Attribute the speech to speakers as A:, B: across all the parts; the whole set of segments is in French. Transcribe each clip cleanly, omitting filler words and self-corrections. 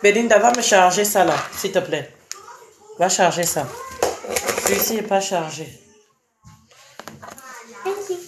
A: Belinda, va me charger ça là, s'il te plaît. Va charger ça. Celui-ci n'est pas chargé.
B: Merci.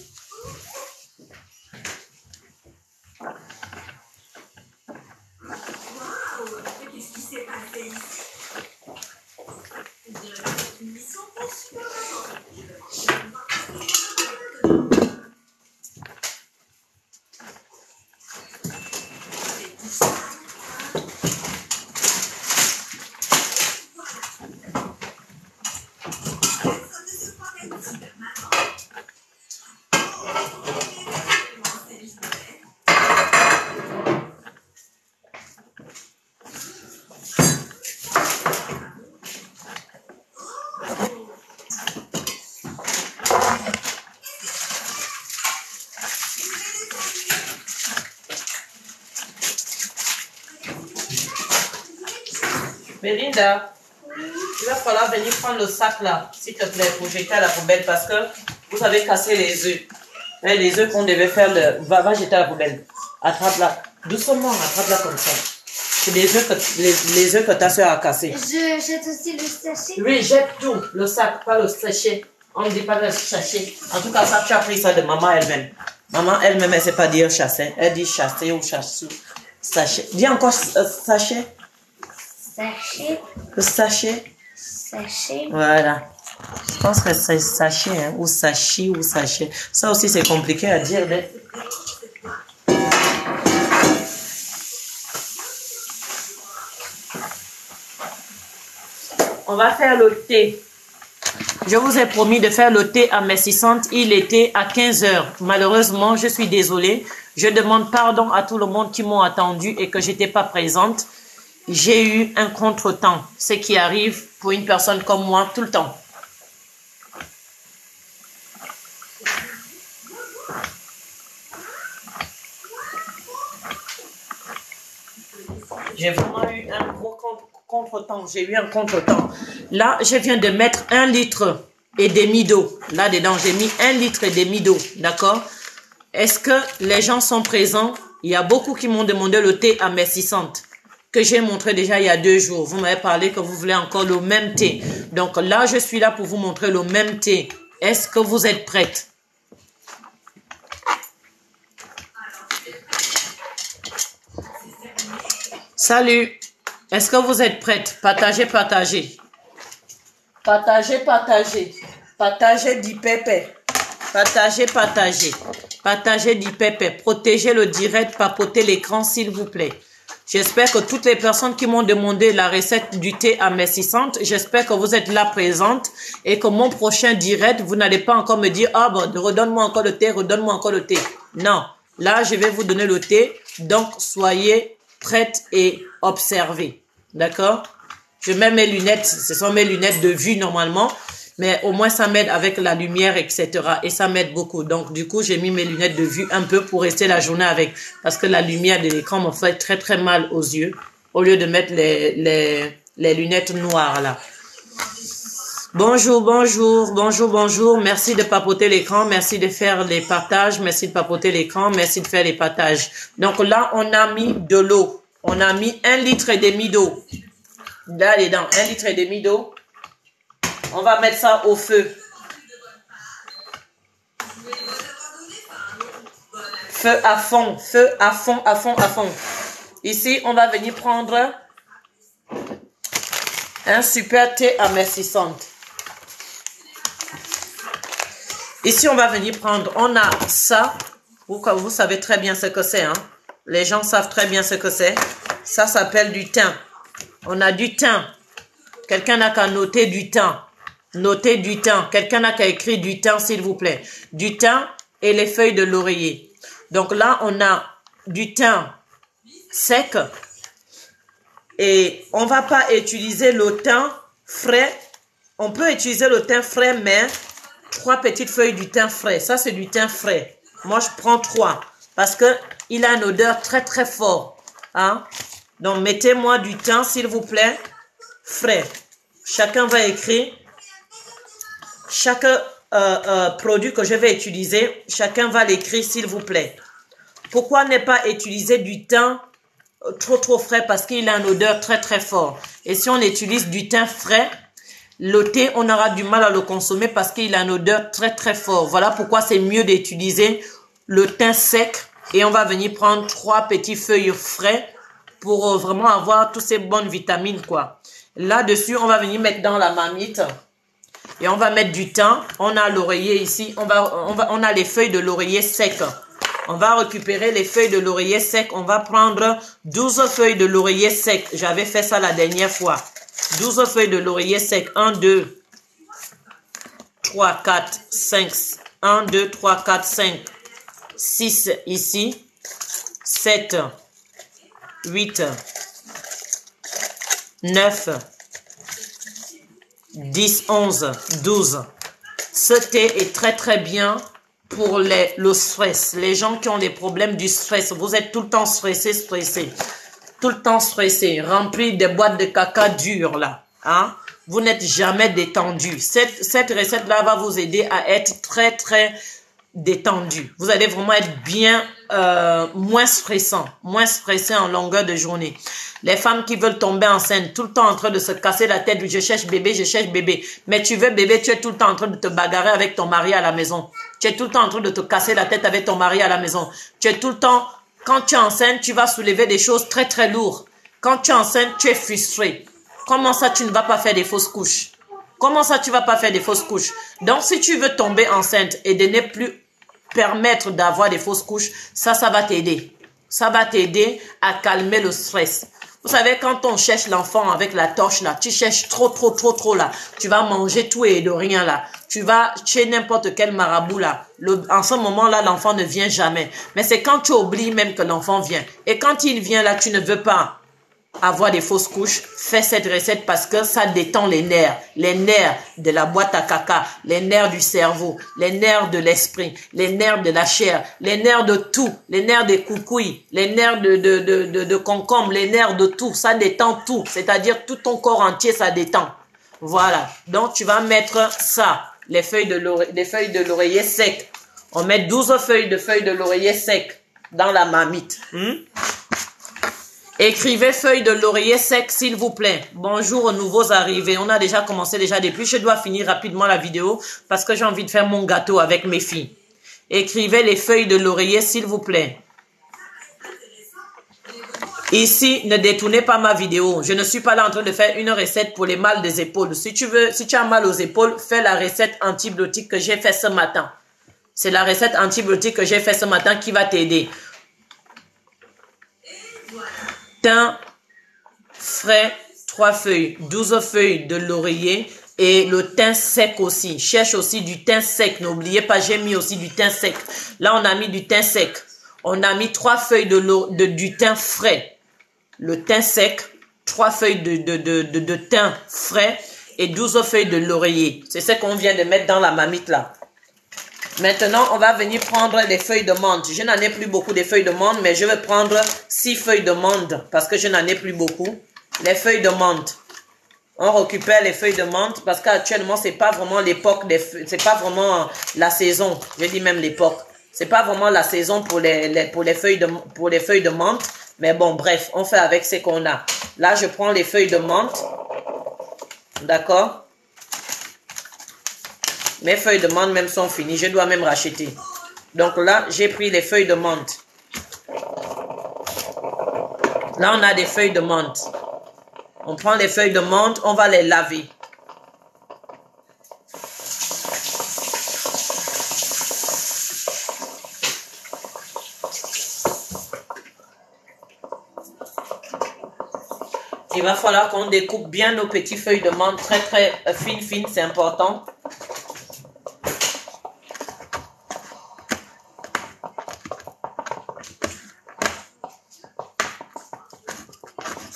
A: Belinda, il va falloir venir prendre le sac là, s'il te plaît, pour jeter à la poubelle parce que vous avez cassé les œufs. Les œufs qu'on devait faire, va jeter à la poubelle. Attrape-la. Doucement, attrape-la comme ça. C'est les œufs que ta soeur a cassés.
B: Je jette aussi le sachet.
A: Oui, jette tout. Le sac, pas le sachet. On ne dit pas le sachet. En tout cas, ça, tu as pris ça de maman elle-même. Maman elle-même, elle ne sait pas dire chasser. Elle dit chasser ou chassou. Sachet. Dis encore sachet.
B: Sachet.
A: Le sachet.
B: Sachet.
A: Voilà. Je pense que c'est sachet, hein, ou sachet, ou sachet. Ça aussi, c'est compliqué à dire. On va faire le thé. Je vous ai promis de faire le thé à mes 600. Il était à 15 heures. Malheureusement, je suis désolée. Je demande pardon à tout le monde qui m'ont attendu et que je n'étais pas présente. J'ai eu un contretemps, ce qui arrive pour une personne comme moi tout le temps. J'ai vraiment eu un gros contretemps. J'ai eu un contretemps. Là, je viens de mettre 1,5 litre d'eau. Là-dedans, j'ai mis 1,5 litre d'eau. D'accord? Est-ce que les gens sont présents? Il y a beaucoup qui m'ont demandé le thé à mes 600. Que j'ai montré déjà il y a 2 jours. Vous m'avez parlé que vous voulez encore le même thé. Donc là, je suis là pour vous montrer le même thé. Est-ce que vous êtes prête? Salut. Est-ce que vous êtes prête? Partagez, partagez. Partagez, partagez. Partagez dit pépé. Partagez, partagez. Partagez dit pépé. Protégez le direct, papotez l'écran s'il vous plaît. J'espère que toutes les personnes qui m'ont demandé la recette du thé à mes 600, j'espère que vous êtes là présente et que mon prochain direct, vous n'allez pas encore me dire « Ah bon, redonne-moi encore le thé, redonne-moi encore le thé. » Non, là, je vais vous donner le thé, donc soyez prêtes et observez. D'accord? Je mets mes lunettes, ce sont mes lunettes de vue normalement, mais au moins ça m'aide avec la lumière, etc. Et ça m'aide beaucoup. Donc du coup, j'ai mis mes lunettes de vue un peu pour rester la journée avec. Parce que la lumière de l'écran me fait très très mal aux yeux. Au lieu de mettre les lunettes noires là. Bonjour, bonjour, bonjour, bonjour. Merci de papoter l'écran. Merci de faire les partages. Merci de papoter l'écran. Merci de faire les partages. Donc là, on a mis de l'eau. On a mis 1,5 litre d'eau. Là-dedans, 1,5 litre d'eau. On va mettre ça au feu. Feu à fond, feu à fond, à fond, à fond. Ici, on va venir prendre un super thé à mes 600. Ici, on va venir prendre, on a ça. Vous savez très bien ce que c'est. Hein? Les gens savent très bien ce que c'est. Ça s'appelle du thym. On a du thym. Quelqu'un n'a qu'à noter du thym. Notez du thym. Quelqu'un n'a qu'à écrire du thym, s'il vous plaît. Du thym et les feuilles de l'oreiller. Donc là, on a du thym sec. Et on ne va pas utiliser le thym frais. On peut utiliser le thym frais, mais 3 petites feuilles du thym frais. Ça, c'est du thym frais. Moi, je prends 3 parce qu'il a une odeur très, très forte. Hein? Donc, mettez-moi du thym, s'il vous plaît, frais. Chacun va écrire. Chaque produit que je vais utiliser, chacun va l'écrire, s'il vous plaît. Pourquoi ne pas utiliser du thym trop frais parce qu'il a une odeur très fort. Et si on utilise du thym frais, le thé, on aura du mal à le consommer parce qu'il a une odeur très fort. Voilà pourquoi c'est mieux d'utiliser le thym sec. Et on va venir prendre 3 petites feuilles frais pour vraiment avoir toutes ces bonnes vitamines, quoi. Là-dessus, on va venir mettre dans la marmite. Et on va mettre du thym. On a l'oreiller ici. On a les feuilles de l'oreiller sec. On va récupérer les feuilles de l'oreiller sec. On va prendre 12 feuilles de l'oreiller sec. J'avais fait ça la dernière fois. 12 feuilles de l'oreiller sec. 1, 2, 3, 4, 5. 1, 2, 3, 4, 5. 6 ici. 7, 8, 9, 10, 11, 12. Ce thé est très bien pour le stress. Les gens qui ont des problèmes du stress. Vous êtes tout le temps stressé. Tout le temps stressé. Rempli de boîtes de caca dures là. Hein? Vous n'êtes jamais détendu. Cette recette-là va vous aider à être très détendu. Vous allez vraiment être bien moins stressé en longueur de journée. Les femmes qui veulent tomber enceintes, tout le temps en train de se casser la tête, je cherche bébé. Mais tu veux bébé, tu es tout le temps en train de te bagarrer avec ton mari à la maison. Tu es tout le temps en train de te casser la tête avec ton mari à la maison. Tu es tout le temps, quand tu es enceinte, tu vas soulever des choses très lourdes. Quand tu es enceinte, tu es frustré. Comment ça, tu ne vas pas faire des fausses couches? Comment ça, tu ne vas pas faire des fausses couches? Donc, si tu veux tomber enceinte et de ne plus permettre d'avoir des fausses couches, ça va t'aider. Ça va t'aider à calmer le stress. Vous savez, quand on cherche l'enfant avec la torche là, tu cherches trop là. Tu vas manger tout et de rien là. Tu vas chez n'importe quel marabout là. En ce moment-là, l'enfant ne vient jamais. Mais c'est quand tu oublies même que l'enfant vient. Et quand il vient là, tu ne veux pas avoir des fausses couches. Fais cette recette parce que ça détend les nerfs de la boîte à caca, les nerfs du cerveau, les nerfs de l'esprit, les nerfs de la chair, les nerfs de tout, les nerfs des coucouilles, les nerfs de concombre, les nerfs de tout. Ça détend tout, c'est-à-dire tout ton corps entier, ça détend. Voilà. Donc tu vas mettre ça, les feuilles de l'oreiller sec. On met 12 feuilles de l'oreiller sec dans la marmite. Écrivez feuille de l'oreiller sec, s'il vous plaît. Bonjour aux nouveaux arrivés. On a déjà commencé depuis. Je dois finir rapidement la vidéo parce que j'ai envie de faire mon gâteau avec mes filles. Écrivez les feuilles de l'oreiller, s'il vous plaît. Ici, ne détournez pas ma vidéo. Je ne suis pas là en train de faire une recette pour les mal des épaules. Si tu as mal aux épaules, fais la recette antibiotique que j'ai fait ce matin. C'est la recette antibiotique que j'ai fait ce matin qui va t'aider. Thym frais, 3 feuilles, 12 feuilles de laurier et le thym sec aussi. Cherche aussi du thym sec. N'oubliez pas, j'ai mis aussi du thym sec. Là, on a mis du thym sec. On a mis 3 feuilles du thym frais. Le thym sec, 3 feuilles de thym frais et 12 feuilles de laurier. C'est ce qu'on vient de mettre dans la marmite là. Maintenant, on va venir prendre les feuilles de menthe. Je n'en ai plus beaucoup des feuilles de menthe, mais je vais prendre 6 feuilles de menthe parce que je n'en ai plus beaucoup. Les feuilles de menthe. On récupère les feuilles de menthe parce qu'actuellement, c'est pas vraiment l'époque c'est pas vraiment la saison. Je dis même l'époque. C'est pas vraiment la saison pour les feuilles de menthe. Mais bon, bref, on fait avec ce qu'on a. Là, je prends les feuilles de menthe. D'accord? Mes feuilles de menthe même sont finies. Je dois même racheter. Donc là, j'ai pris les feuilles de menthe. Là, on a des feuilles de menthe. On prend les feuilles de menthe, on va les laver. Il va falloir qu'on découpe bien nos petites feuilles de menthe très fines, c'est important.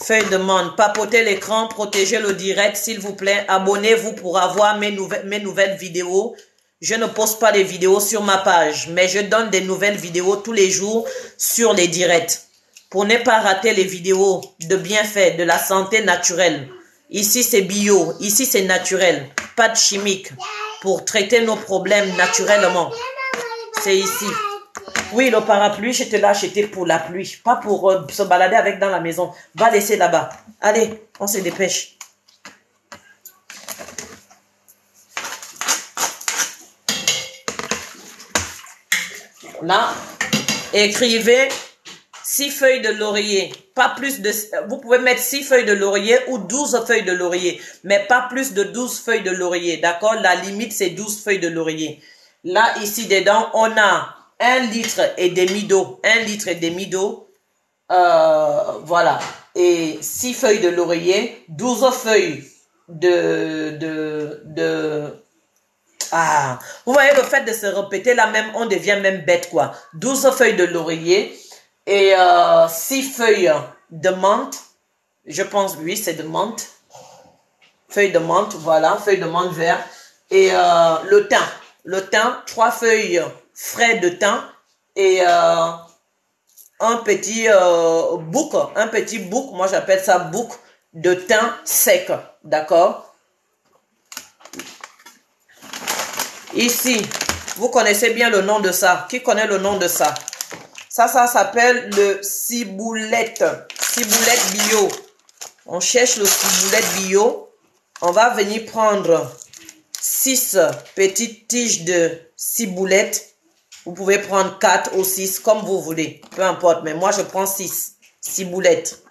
A: Feuille de menthe, papotez l'écran, protégez le direct s'il vous plaît. Abonnez-vous pour avoir mes nouvelles vidéos. Je ne poste pas des vidéos sur ma page, mais je donne des nouvelles vidéos tous les jours sur les directs. Pour ne pas rater les vidéos de bienfaits, de la santé naturelle. Ici c'est bio, ici c'est naturel, pas de chimique. Pour traiter nos problèmes naturellement. C'est ici. Oui, le parapluie, je te l'ai acheté pour la pluie, pas pour se balader avec dans la maison. Va laisser là-bas. Allez, on se dépêche. Là, écrivez 6 feuilles de laurier. Pas plus de... Vous pouvez mettre 6 feuilles de laurier ou 12 feuilles de laurier. Mais pas plus de 12 feuilles de laurier. D'accord? La limite, c'est 12 feuilles de laurier. Là, ici, dedans, on a 1 litre et demi d'eau. 1 litre et demi d'eau. Voilà. Et 6 feuilles de laurier. 12 feuilles Ah, vous voyez le fait de se répéter là même, on devient même bête quoi. 12 feuilles de laurier et 6 feuilles de menthe. Je pense, oui, c'est de menthe. Feuilles de menthe, voilà, feuilles de menthe vert. Et le thym. Le thym, 3 feuilles frais de thym et un petit bouc, moi j'appelle ça bouc de thym sec, d'accord? Ici, vous connaissez bien le nom de ça. Qui connaît le nom de ça? Ça s'appelle le ciboulette. Ciboulette bio. On cherche le ciboulette bio. On va venir prendre 6 petites tiges de ciboulette. Vous pouvez prendre 4 ou 6 comme vous voulez. Peu importe, mais moi je prends 6 ciboulettes.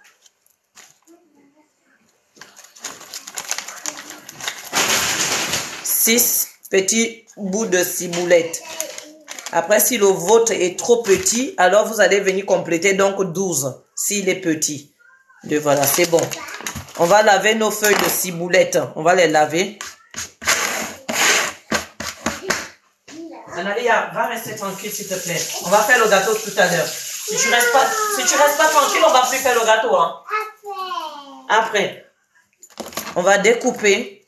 A: Six petits bouts de ciboulette. Après, si le vôtre est trop petit, alors vous allez venir compléter donc 12 s'il est petit. Et voilà, c'est bon. On va laver nos feuilles de ciboulette. On va les laver. Analia, va rester tranquille s'il te plaît. On va faire le gâteau tout à l'heure. Si tu restes pas tranquille, on va plus faire le gâteau. Hein? Après, on va découper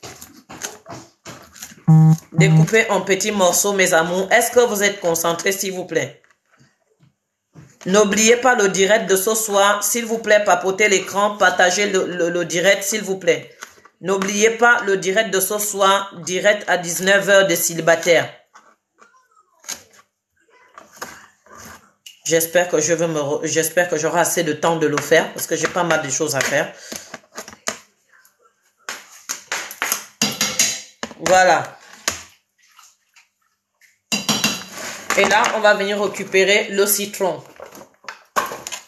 A: en petits morceaux, mes amours. Est-ce que vous êtes concentrés, s'il vous plaît? N'oubliez pas le direct de ce soir. S'il vous plaît, papotez l'écran, partagez le direct, s'il vous plaît. N'oubliez pas le direct de ce soir, direct à 19 h de célibataire. J'espère que j'aurai assez de temps de le faire parce que j'ai pas mal de choses à faire. Voilà. Et là, on va venir récupérer le citron.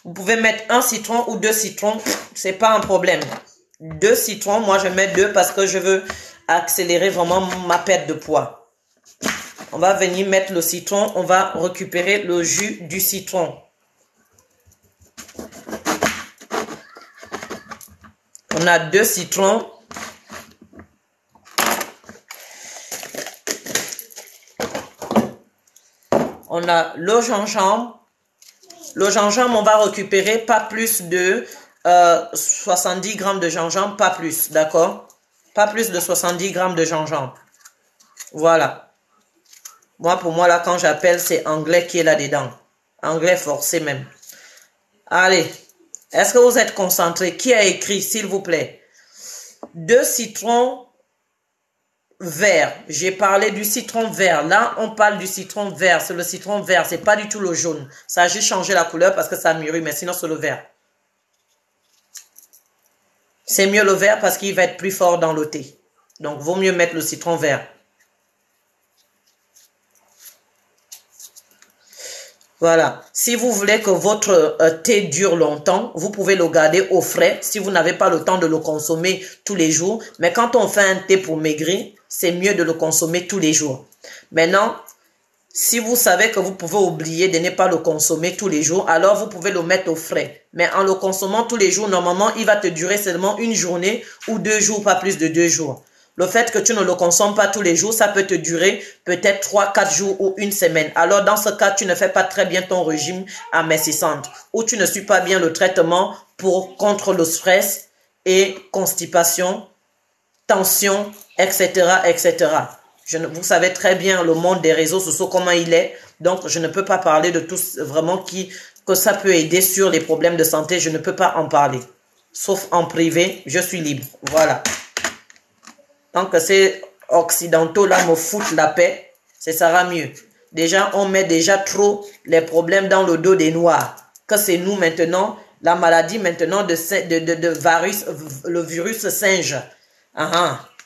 A: Vous pouvez mettre un citron ou 2 citrons, c'est pas un problème. 2 citrons, moi je mets 2 parce que je veux accélérer vraiment ma perte de poids. On va venir mettre le citron, on va récupérer le jus du citron. On a 2 citrons. On a le gingembre. Le gingembre, on va récupérer pas plus de 70 grammes de gingembre, pas plus, d'accord? Pas plus de 70 grammes de gingembre. Voilà. Moi, pour moi, là, quand j'appelle, c'est anglais qui est là-dedans. Anglais forcé même. Allez. Est-ce que vous êtes concentrés? Qui a écrit, s'il vous plaît? 2 citrons vert. J'ai parlé du citron vert. Là, on parle du citron vert. C'est le citron vert. C'est pas du tout le jaune. Ça a juste changé la couleur parce que ça mûrit, mais sinon, c'est le vert. C'est mieux le vert parce qu'il va être plus fort dans le thé. Donc, vaut mieux mettre le citron vert. Voilà. Si vous voulez que votre thé dure longtemps, vous pouvez le garder au frais si vous n'avez pas le temps de le consommer tous les jours. Mais quand on fait un thé pour maigrir, c'est mieux de le consommer tous les jours. Maintenant, si vous savez que vous pouvez oublier de ne pas le consommer tous les jours, alors vous pouvez le mettre au frais. Mais en le consommant tous les jours, normalement, il va te durer seulement une journée ou 2 jours, pas plus de 2 jours. Le fait que tu ne le consommes pas tous les jours, ça peut te durer peut-être 3, 4 jours ou une semaine. Alors, dans ce cas, tu ne fais pas très bien ton régime amincissant ou tu ne suis pas bien le traitement contre le stress et constipation, tension, etc., etc. Vous savez très bien le monde des réseaux sociaux, comment il est. Donc, je ne peux pas parler de tout vraiment que ça peut aider sur les problèmes de santé. Je ne peux pas en parler. Sauf en privé, je suis libre. Voilà. Tant que ces occidentaux là me foutent la paix, ça sera mieux. Déjà, on met déjà trop les problèmes dans le dos des Noirs. Que c'est nous maintenant, la maladie maintenant de virus, le virus singe.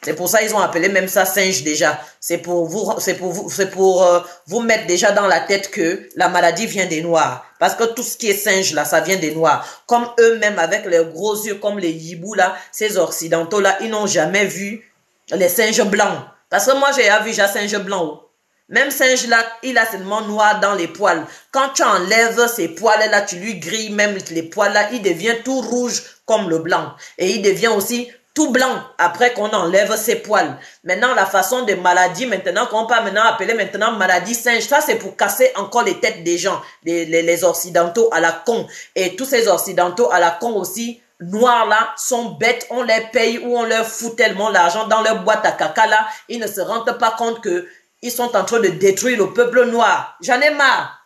A: C'est pour ça qu'ils ont appelé même ça singe déjà. C'est pour vous mettre déjà dans la tête que la maladie vient des Noirs. Parce que tout ce qui est singe là, ça vient des Noirs. Comme eux-mêmes avec leurs gros yeux, comme les hibous là, ces occidentaux là, ils n'ont jamais vu les singes blancs. Parce que moi j'ai vu déjà singe blanc. Même singe là, il a seulement noir dans les poils. Quand tu enlèves ces poils là, tu lui grilles même les poils là, il devient tout rouge comme le blanc. Et il devient aussi tout blanc après qu'on enlève ses poils. Maintenant, la façon de maladie, maintenant, qu'on peut maintenant appeler maintenant maladie singe, ça c'est pour casser encore les têtes des gens, les occidentaux à la con. Et tous ces occidentaux à la con aussi, noirs là, sont bêtes, on les paye ou on leur fout tellement l'argent dans leur boîte à caca là, ils ne se rendent pas compte que ils sont en train de détruire le peuple noir. J'en ai marre.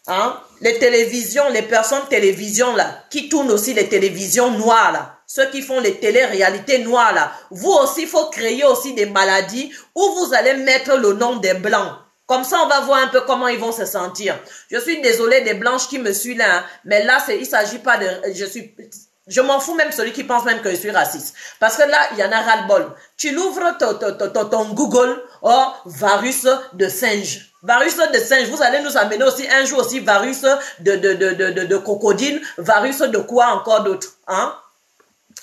A: Hein? Les télévisions, les personnes télévision là, qui tournent aussi les télévisions noires là, ceux qui font les télé-réalités noires là, vous aussi, il faut créer aussi des maladies où vous allez mettre le nom des blancs. Comme ça, on va voir un peu comment ils vont se sentir. Je suis désolée des blanches qui me suivent là, hein, mais là, il ne s'agit pas de... Je m'en fous même celui qui pense même que je suis raciste. Parce que là, il y en a ras-le-bol. Tu l'ouvres ton Google, oh, virus de singe. Virus de singe, vous allez nous amener aussi un jour aussi virus de crocodile, virus de quoi encore d'autre, hein?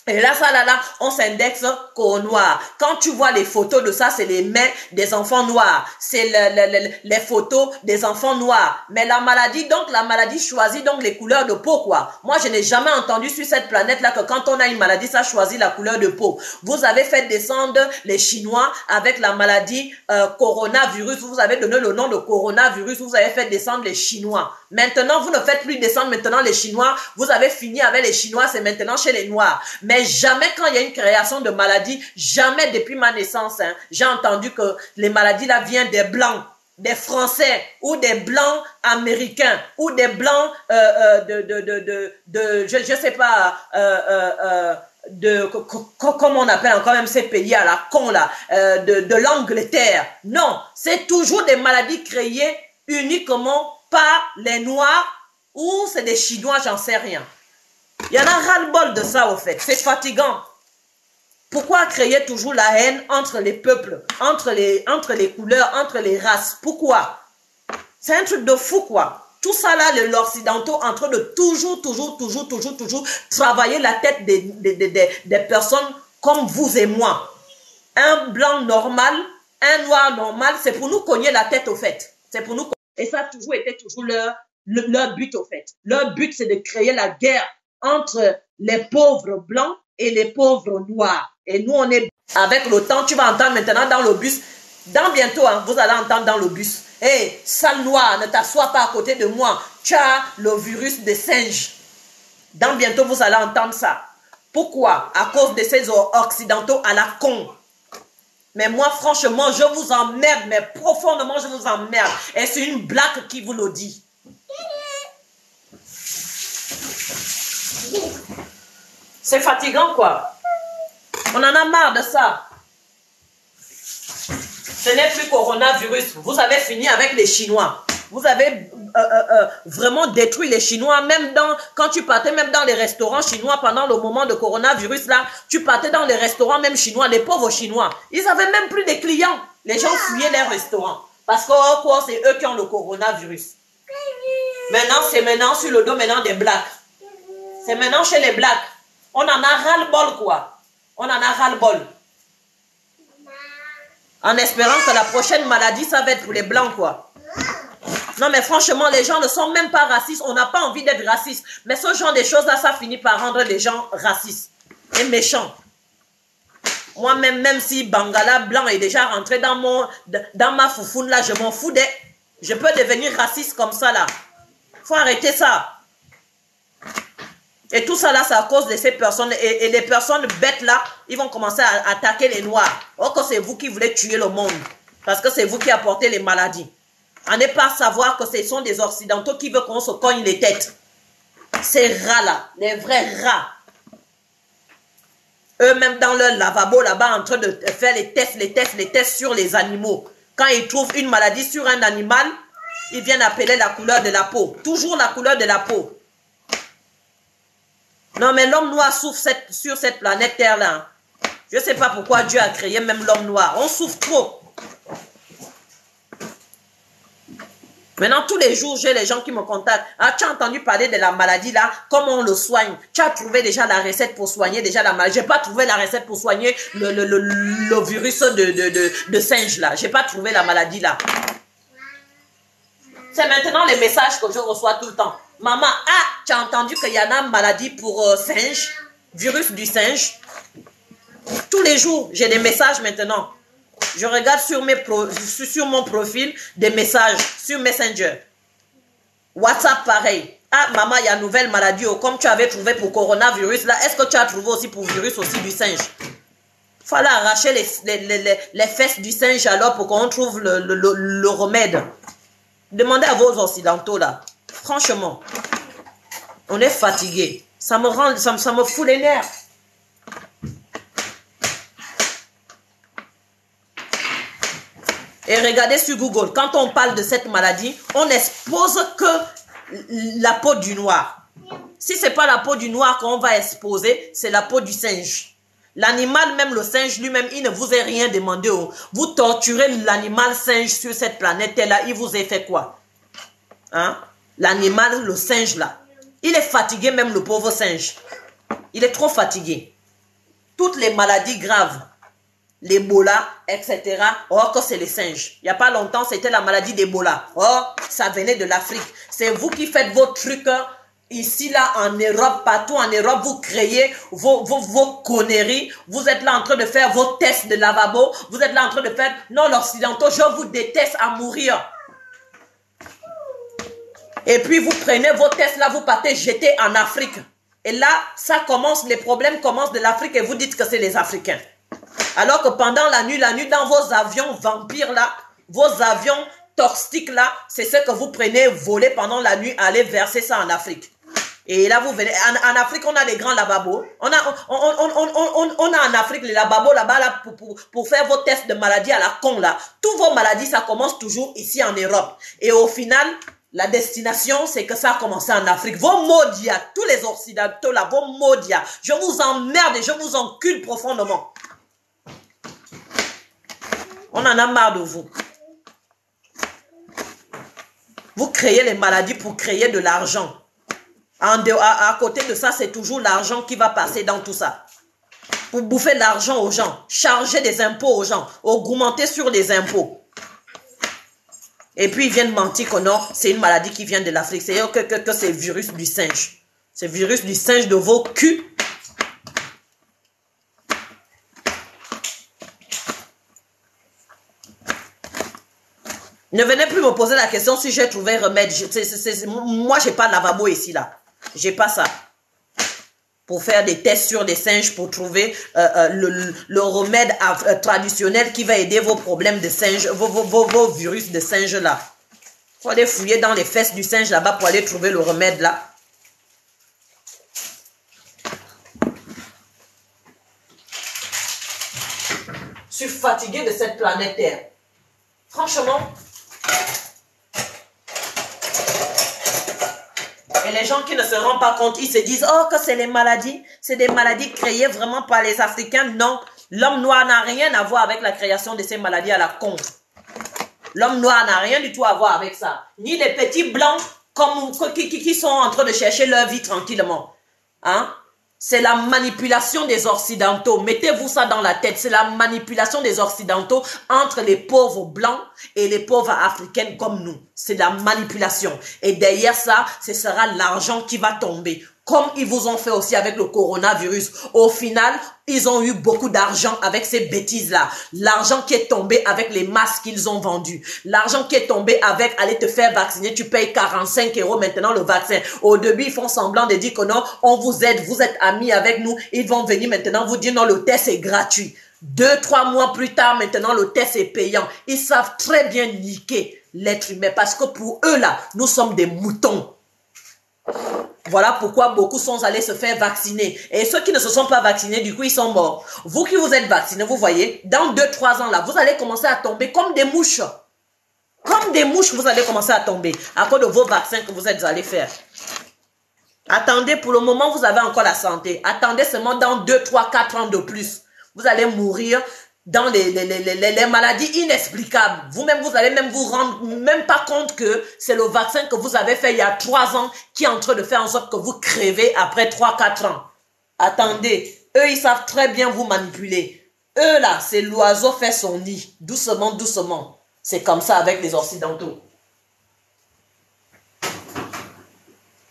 A: Et là, ça, là, on s'indexe qu'au noir. Quand tu vois les photos de ça, c'est les mains des enfants noirs. C'est les photos des enfants noirs. Mais la maladie, donc, la maladie choisit donc les couleurs de peau, quoi. Moi, je n'ai jamais entendu sur cette planète-là que quand on a une maladie, ça choisit la couleur de peau. Vous avez fait descendre les Chinois avec la maladie coronavirus. Vous avez donné le nom de coronavirus. Vous avez fait descendre les Chinois. Maintenant, vous ne faites plus descendre maintenant les Chinois. Vous avez fini avec les Chinois. C'est maintenant chez les Noirs. Mais jamais quand il y a une création de maladie, jamais depuis ma naissance, hein, j'ai entendu que les maladies là viennent des Blancs, des Français ou des Blancs américains ou des Blancs je sais pas, comment on appelle encore même ces pays à la con là, de l'Angleterre. Non, c'est toujours des maladies créées uniquement par les Noirs ou c'est des Chinois, j'en sais rien. Il y en a ras-le-bol de ça, au fait. C'est fatigant. Pourquoi créer toujours la haine entre les peuples, entre les couleurs, entre les races? Pourquoi? C'est un truc de fou, quoi. Tout ça, là, l'Occidentaux en train de toujours travailler la tête des personnes comme vous et moi. Un blanc normal, un noir normal, c'est pour nous cogner la tête, au fait. C'est pour nous. Et ça a toujours été leur but, au fait. Leur but, c'est de créer la guerre entre les pauvres blancs et les pauvres noirs. Et nous, on est... Avec le temps, tu vas entendre maintenant dans le bus. Dans bientôt, hein, vous allez entendre dans le bus. Hey, sale noir, ne t'assois pas à côté de moi. Tu as le virus des singes. Dans bientôt, vous allez entendre ça. Pourquoi? À cause de ces occidentaux à la con. Mais moi, franchement, je vous emmerde. Mais profondément, je vous emmerde. Et c'est une blague qui vous le dit. C'est fatigant, quoi. On en a marre de ça. Ce n'est plus coronavirus. Vous avez fini avec les Chinois. Vous avez vraiment détruit les Chinois. Même quand tu partais même dans les restaurants chinois pendant le moment de coronavirus, là, tu partais dans les restaurants même chinois, les pauvres Chinois. Ils n'avaient même plus de clients. Les gens fuyaient les restaurants. Parce que c'est eux qui ont le coronavirus. Maintenant, c'est maintenant sur le dos maintenant des Blacks. C'est maintenant chez les Blacks. On en a ras-le-bol, quoi. On en a ras-le-bol. En espérant que la prochaine maladie, ça va être pour les Blancs, quoi. Non, mais franchement, les gens ne sont même pas racistes. On n'a pas envie d'être raciste. Mais ce genre de choses-là, ça finit par rendre les gens racistes et méchants. Moi-même, même si Bangala blanc est déjà rentré dans ma foufoune, là, je m'en fous d'être. Je peux devenir raciste comme ça, là. Faut arrêter ça. Et tout ça là, c'est à cause de ces personnes. Et les personnes bêtes là, ils vont commencer à attaquer les Noirs. Or que c'est vous qui voulez tuer le monde. Parce que c'est vous qui apportez les maladies. À ne pas savoir que ce sont des Occidentaux qui veulent qu'on se cogne les têtes. Ces rats là, les vrais rats. Eux-mêmes dans leur lavabo là-bas en train de faire les tests sur les animaux. Quand ils trouvent une maladie sur un animal, ils viennent appeler la couleur de la peau. Toujours la couleur de la peau. Non, mais l'homme noir souffre sur cette planète Terre-là. Je ne sais pas pourquoi Dieu a créé même l'homme noir. On souffre trop. Maintenant, tous les jours, j'ai les gens qui me contactent. Ah, tu as entendu parler de la maladie là? Comment on le soigne? Tu as trouvé déjà la recette pour soigner déjà la maladie? Je n'ai pas trouvé la recette pour soigner le virus de singe là. Je n'ai pas trouvé la maladie là. C'est maintenant les messages que je reçois tout le temps. Maman, ah, tu as entendu qu'il y en a une maladie pour singe? Virus du singe? Tous les jours, j'ai des messages maintenant. Je regarde sur mon profil des messages sur Messenger. WhatsApp, pareil. Ah, maman, il y a une nouvelle maladie. Oh, comme tu avais trouvé pour coronavirus, là, est-ce que tu as trouvé aussi pour virus aussi du singe? Il fallait arracher les fesses du singe alors pour qu'on trouve le remède. Demandez à vos occidentaux, là. Franchement, on est fatigué. Ça me fout les nerfs. Et regardez sur Google, quand on parle de cette maladie, on expose que la peau du noir. Si ce n'est pas la peau du noir qu'on va exposer, c'est la peau du singe. L'animal, même le singe lui-même, il ne vous a rien demandé. Vous torturez l'animal singe sur cette planète-là, il vous a fait quoi? Hein? L'animal, le singe là. Il est fatigué, même le pauvre singe. Il est trop fatigué. Toutes les maladies graves, l'Ebola, etc. Oh, que c'est les singes. Il n'y a pas longtemps, c'était la maladie d'Ebola. Oh, ça venait de l'Afrique. C'est vous qui faites vos trucs ici, là, en Europe, partout en Europe. Vous créez vos conneries. Vous êtes là en train de faire vos tests de lavabo. Vous êtes là en train de faire... Non, l'Occidentaux, je vous déteste à mourir. Et puis, vous prenez vos tests là, vous partez jeter en Afrique. Et là, ça commence, les problèmes commencent de l'Afrique et vous dites que c'est les Africains. Alors que pendant la nuit, dans vos avions vampires là, vos avions toxiques là, c'est ce que vous prenez, voler pendant la nuit, aller verser ça en Afrique. Et là, vous venez, en Afrique, on a des grands lavabos. On a en Afrique les lavabos là-bas là, pour faire vos tests de maladies à la con là. Toutes vos maladies, ça commence toujours ici en Europe. Et au final, la destination, c'est que ça a commencé en Afrique. Vos maudias, tous les occidentaux là, vos maudias, je vous emmerde et je vous encule profondément. On en a marre de vous. Vous créez les maladies pour créer de l'argent. À côté de ça, c'est toujours l'argent qui va passer dans tout ça. Pour bouffer l'argent aux gens, charger des impôts aux gens, augmenter sur les impôts. Et puis ils viennent mentir que non, c'est une maladie qui vient de l'Afrique. C'est que c'est le virus du singe. C'est le virus du singe de vos culs. Ne venez plus me poser la question si j'ai trouvé remède. Moi, je n'ai pas de lavabo ici, là. Je n'ai pas ça. Pour faire des tests sur des singes, pour trouver le remède traditionnel qui va aider vos problèmes de singe, vos virus de singe, là. Il faut aller fouiller dans les fesses du singe, là-bas, pour aller trouver le remède, là. Je suis fatigué de cette planète Terre. Franchement... Et les gens qui ne se rendent pas compte, ils se disent, oh, que c'est les maladies. C'est des maladies créées vraiment par les Africains. Non, l'homme noir n'a rien à voir avec la création de ces maladies à la con. L'homme noir n'a rien du tout à voir avec ça. Ni les petits blancs qui sont en train de chercher leur vie tranquillement. Hein? C'est la manipulation des Occidentaux. Mettez-vous ça dans la tête. C'est la manipulation des Occidentaux entre les pauvres blancs et les pauvres africaines comme nous. C'est la manipulation. Et derrière ça, ce sera l'argent qui va tomber. Comme ils vous ont fait aussi avec le coronavirus. Au final, ils ont eu beaucoup d'argent avec ces bêtises-là. L'argent qui est tombé avec les masques qu'ils ont vendus. L'argent qui est tombé avec aller te faire vacciner. Tu payes 45 € maintenant le vaccin. Au début, ils font semblant de dire que non, on vous aide, vous êtes amis avec nous. Ils vont venir maintenant vous dire non, le test est gratuit. 2-3 mois plus tard, maintenant, le test est payant. Ils savent très bien niquer l'être humain parce que pour eux, là, nous sommes des moutons. Voilà pourquoi beaucoup sont allés se faire vacciner. Et ceux qui ne se sont pas vaccinés, du coup, ils sont morts. Vous qui vous êtes vaccinés, vous voyez, dans 2-3 ans, là, vous allez commencer à tomber comme des mouches. Comme des mouches, vous allez commencer à tomber à cause de vos vaccins que vous êtes allés faire. Attendez, pour le moment, vous avez encore la santé. Attendez seulement dans 2, 3, 4 ans de plus. Vous allez mourir dans les maladies inexplicables. Vous-même, vous allez même vous rendre même pas compte que c'est le vaccin que vous avez fait il y a 3 ans qui est en train de faire en sorte que vous crevez après 3, 4 ans. Attendez, eux, ils savent très bien vous manipuler. Eux, là, c'est l'oiseau fait son nid. Doucement, doucement. C'est comme ça avec les Occidentaux.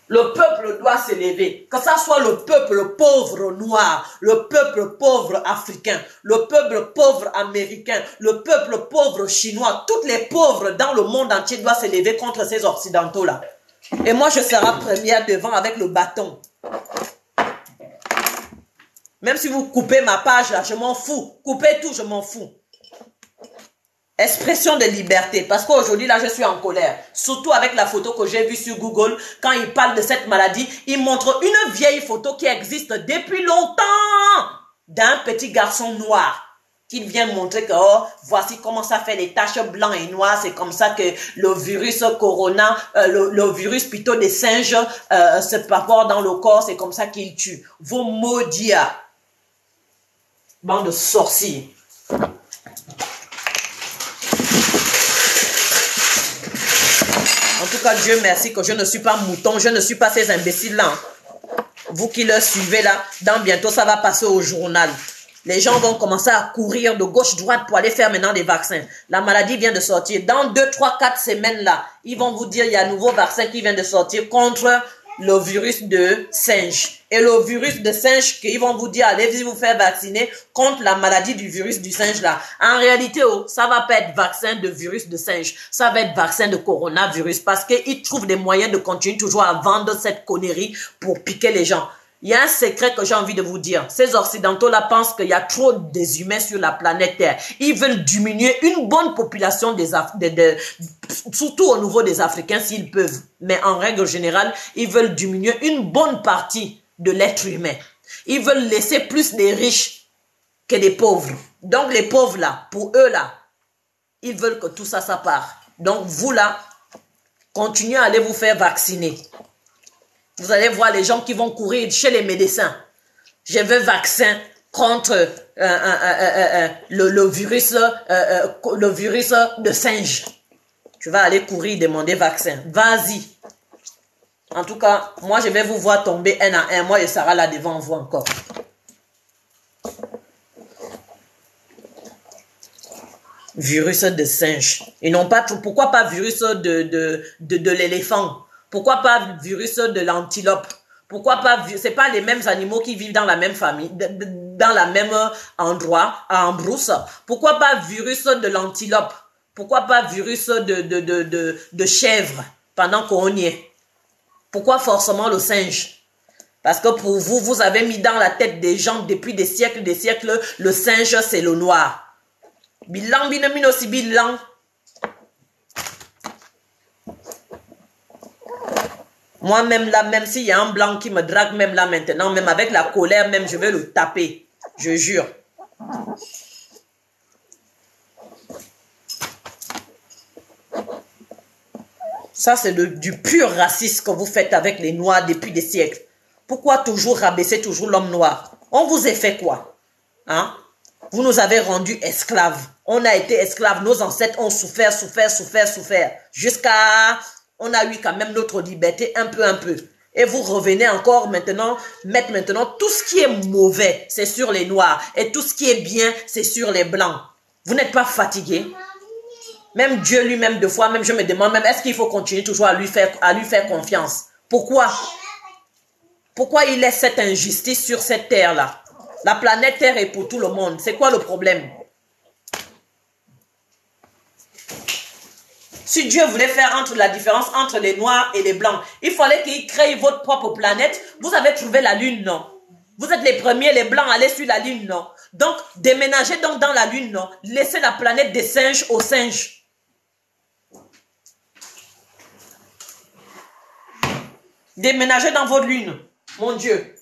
A: Le peuple doit s'élever, que ça soit le peuple pauvre noir, le peuple pauvre africain, le peuple pauvre américain, le peuple pauvre chinois, tous les pauvres dans le monde entier doivent s'élever contre ces occidentaux-là. Et moi, je serai première devant avec le bâton. Même si vous coupez ma page là, je m'en fous. Coupez tout, je m'en fous. Expression de liberté, parce qu'aujourd'hui, là, je suis en colère. Surtout avec la photo que j'ai vue sur Google, quand il parle de cette maladie, il montre une vieille photo qui existe depuis longtemps d'un petit garçon noir qui vient montrer que, oh, voici comment ça fait les taches blancs et noires, c'est comme ça que le virus corona, le virus plutôt des singes se pavore dans le corps, c'est comme ça qu'il tue. Vos maudits, bande de sorciers. En tout cas, Dieu merci que je ne suis pas mouton, je ne suis pas ces imbéciles-là. Vous qui le suivez là, dans bientôt ça va passer au journal. Les gens vont commencer à courir de gauche-droite pour aller faire maintenant des vaccins. La maladie vient de sortir. Dans 2, 3, 4 semaines là, ils vont vous dire il y a un nouveau vaccin qui vient de sortir contre le virus de singe. Et le virus de singe, qu'ils vont vous dire, allez vous faire vacciner contre la maladie du virus du singe là. En réalité, oh, ça va pas être vaccin de virus de singe. Ça va être vaccin de coronavirus parce qu'ils trouvent des moyens de continuer toujours à vendre cette connerie pour piquer les gens. Il y a un secret que j'ai envie de vous dire. Ces occidentaux-là pensent qu'il y a trop des humains sur la planète Terre. Ils veulent diminuer une bonne population surtout au niveau des Africains s'ils peuvent. Mais en règle générale, ils veulent diminuer une bonne partie de l'être humain. Ils veulent laisser plus des riches que des pauvres. Donc les pauvres là, pour eux là, ils veulent que tout ça, ça part. Donc vous là, continuez à aller vous faire vacciner. Vous allez voir les gens qui vont courir chez les médecins. Je veux vaccin contre le virus de singe. Tu vas aller courir demander vaccin. Vas-y. En tout cas, moi je vais vous voir tomber un à un. Moi je serai là devant vous encore. Virus de singe. Et non pas, pourquoi pas virus de l'éléphant? Pourquoi pas virus de l'antilope? Pourquoi pas, c'est pas les mêmes animaux qui vivent dans la même famille, dans la même endroit, en brousse. Pourquoi pas virus de l'antilope? Pourquoi pas virus de chèvre pendant qu'on y est? Pourquoi forcément le singe? Parce que pour vous, vous avez mis dans la tête des gens depuis des siècles, le singe c'est le noir. Bilan, binamino si bilan. Moi-même là, même s'il y a un blanc qui me drague même là maintenant, même avec la colère même, je vais le taper. Je jure. Ça, c'est du pur racisme que vous faites avec les Noirs depuis des siècles. Pourquoi toujours rabaisser toujours l'homme noir? On vous a fait quoi? Hein? Vous nous avez rendus esclaves. On a été esclaves. Nos ancêtres ont souffert. Jusqu'à... On a eu quand même notre liberté un peu. Et vous revenez encore maintenant, mettre maintenant tout ce qui est mauvais, c'est sur les noirs. Et tout ce qui est bien, c'est sur les blancs. Vous n'êtes pas fatigué? Même Dieu lui-même, deux fois, même je me demande même, est-ce qu'il faut continuer toujours à lui faire confiance? Pourquoi? Pourquoi il laisse cette injustice sur cette terre-là? La planète Terre est pour tout le monde. C'est quoi le problème? Si Dieu voulait faire la différence entre les noirs et les blancs, il fallait qu'il crée votre propre planète. Vous avez trouvé la lune, non? Vous êtes les premiers, les blancs, à aller sur la lune, non? Donc, déménagez donc dans la lune, non? Laissez la planète des singes aux singes. Déménagez dans votre lune. Mon Dieu.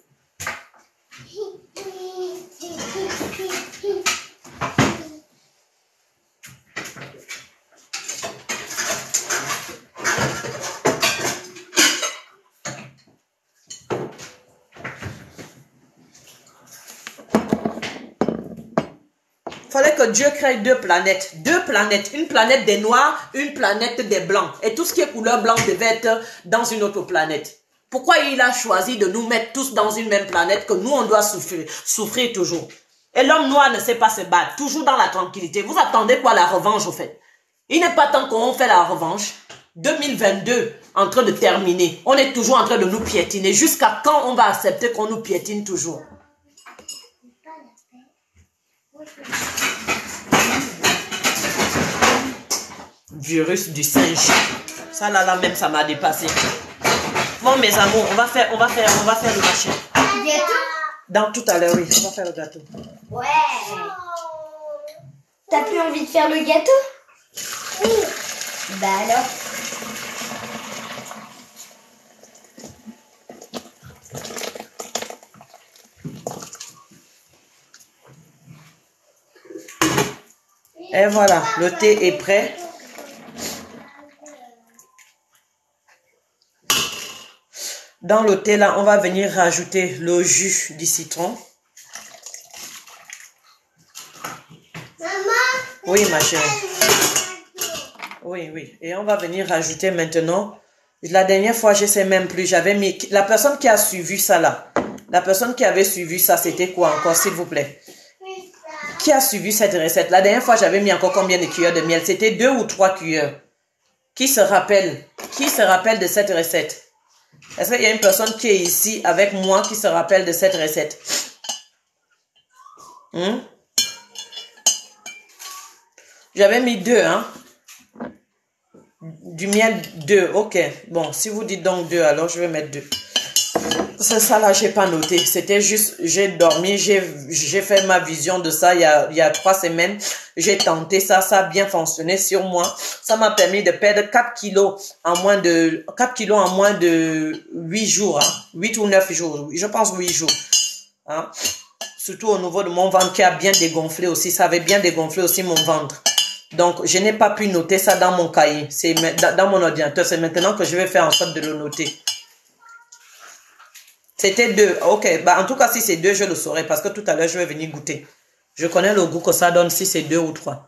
A: Il fallait que Dieu crée deux planètes. Deux planètes. Une planète des noirs, une planète des blancs. Et tout ce qui est couleur blanche devait être dans une autre planète. Pourquoi il a choisi de nous mettre tous dans une même planète que nous, on doit souffrir toujours? Et l'homme noir ne sait pas se battre. Toujours dans la tranquillité. Vous attendez quoi, la revanche, au fait? Il n'est pas temps qu'on fait la revanche. 2022, en train de terminer. On est toujours en train de nous piétiner. Jusqu'à quand on va accepter qu'on nous piétine toujours? Virus du singe. Ça là même ça m'a dépassé. Bon mes amours, on va faire le machin.
B: Gâteau?
A: Dans tout à l'heure, oui, on va faire le gâteau.
B: Ouais. T'as plus envie de faire le gâteau? Oui. Bah alors.
A: Et voilà, le thé est prêt. Dans le thé, là, on va venir rajouter le jus du citron.
B: Maman?
A: Oui, ma chérie. Oui, oui. Et on va venir rajouter maintenant. La dernière fois, je ne sais même plus. J'avais mis... La personne qui a suivi ça, là. La personne qui avait suivi ça, c'était quoi encore, s'il vous plaît? Qui a suivi cette recette? La dernière fois, j'avais mis encore combien de cuillères de miel? C'était 2 ou 3 cuillères. Qui se rappelle? Qui se rappelle de cette recette? Est-ce qu'il y a une personne qui est ici avec moi qui se rappelle de cette recette? J'avais mis 2, hein? Du miel 2, ok. Bon, si vous dites donc 2, alors je vais mettre 2. C'est ça là, j'ai pas noté. C'était juste, j'ai dormi, j'ai fait ma vision de ça il y a 3 semaines. J'ai tenté ça, ça a bien fonctionné sur moi. Ça m'a permis de perdre 4 kilos en moins de 8 jours, hein. 8 ou 9 jours. Je pense 8 jours. Hein. Surtout au niveau de mon ventre qui a bien dégonflé aussi. Ça avait bien dégonflé aussi mon ventre. Donc, je n'ai pas pu noter ça dans mon cahier. C'est dans mon ordinateur. C'est maintenant que je vais faire en sorte de le noter. C'était 2. Ok. Bah, en tout cas, si c'est 2, je le saurai parce que tout à l'heure, je vais venir goûter. Je connais le goût que ça donne si c'est 2 ou 3.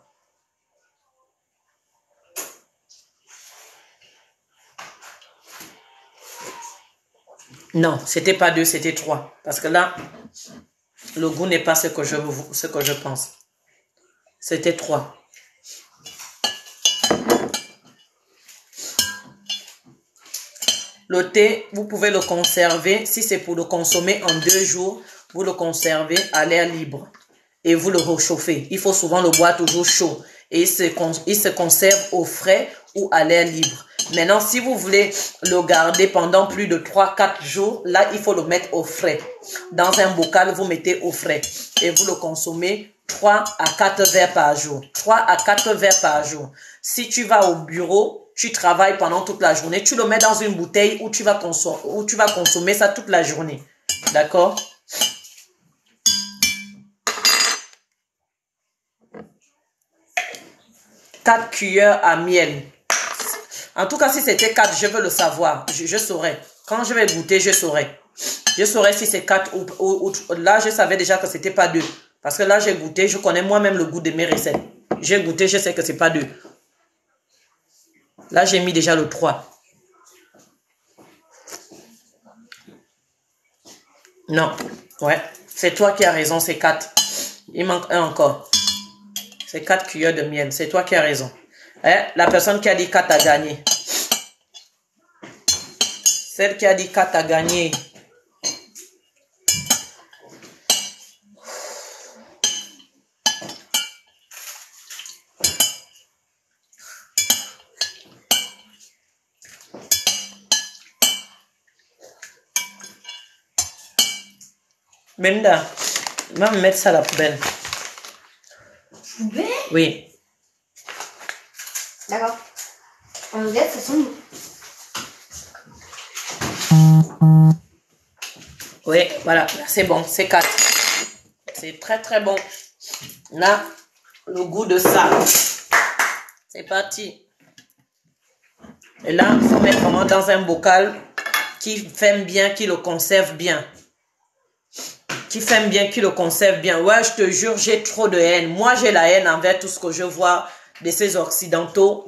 A: Non, c'était pas 2, c'était 3. Parce que là, le goût n'est pas ce que je pense. C'était 3. Le thé, vous pouvez le conserver. Si c'est pour le consommer en 2 jours, vous le conservez à l'air libre. Et vous le réchauffez. Il faut souvent le boire toujours chaud. Et il se conserve au frais ou à l'air libre. Maintenant, si vous voulez le garder pendant plus de 3-4 jours, là, il faut le mettre au frais. Dans un bocal, vous mettez au frais. Et vous le consommez 3 à 4 verres par jour. 3 à 4 verres par jour. Si tu vas au bureau, tu travailles pendant toute la journée, tu le mets dans une bouteille où tu vas consommer ça toute la journée. D'accord? « 4 cuillères à miel. » En tout cas, si c'était 4, je veux le savoir. Je saurais. Quand je vais goûter, je saurais. Je saurais si c'est 4 ou... Là, je savais déjà que c'était pas 2. Parce que là, j'ai goûté, je connais moi-même le goût de mes recettes. J'ai goûté, je sais que c'est pas 2. Là, j'ai mis déjà le 3. Non. Ouais. C'est toi qui as raison, c'est 4. Il manque un encore. C'est 4 cuillères de miel. C'est toi qui as raison. Hein? La personne qui a dit 4 a gagné. Celle qui a dit 4 a gagné. Benda, va me mettre ça à la poubelle.
B: Poubelle?
A: Oui.
B: D'accord. On regarde, ça sent bon.
A: Oui, voilà, c'est bon, c'est 4. C'est très très bon. Là, le goût de ça. C'est parti. Et là, il faut mettre vraiment dans un bocal qui ferme bien, qui le conserve bien. Qui ferme bien, qui le conserve bien. Ouais, je te jure, j'ai trop de haine. Moi, j'ai la haine envers tout ce que je vois de ces Occidentaux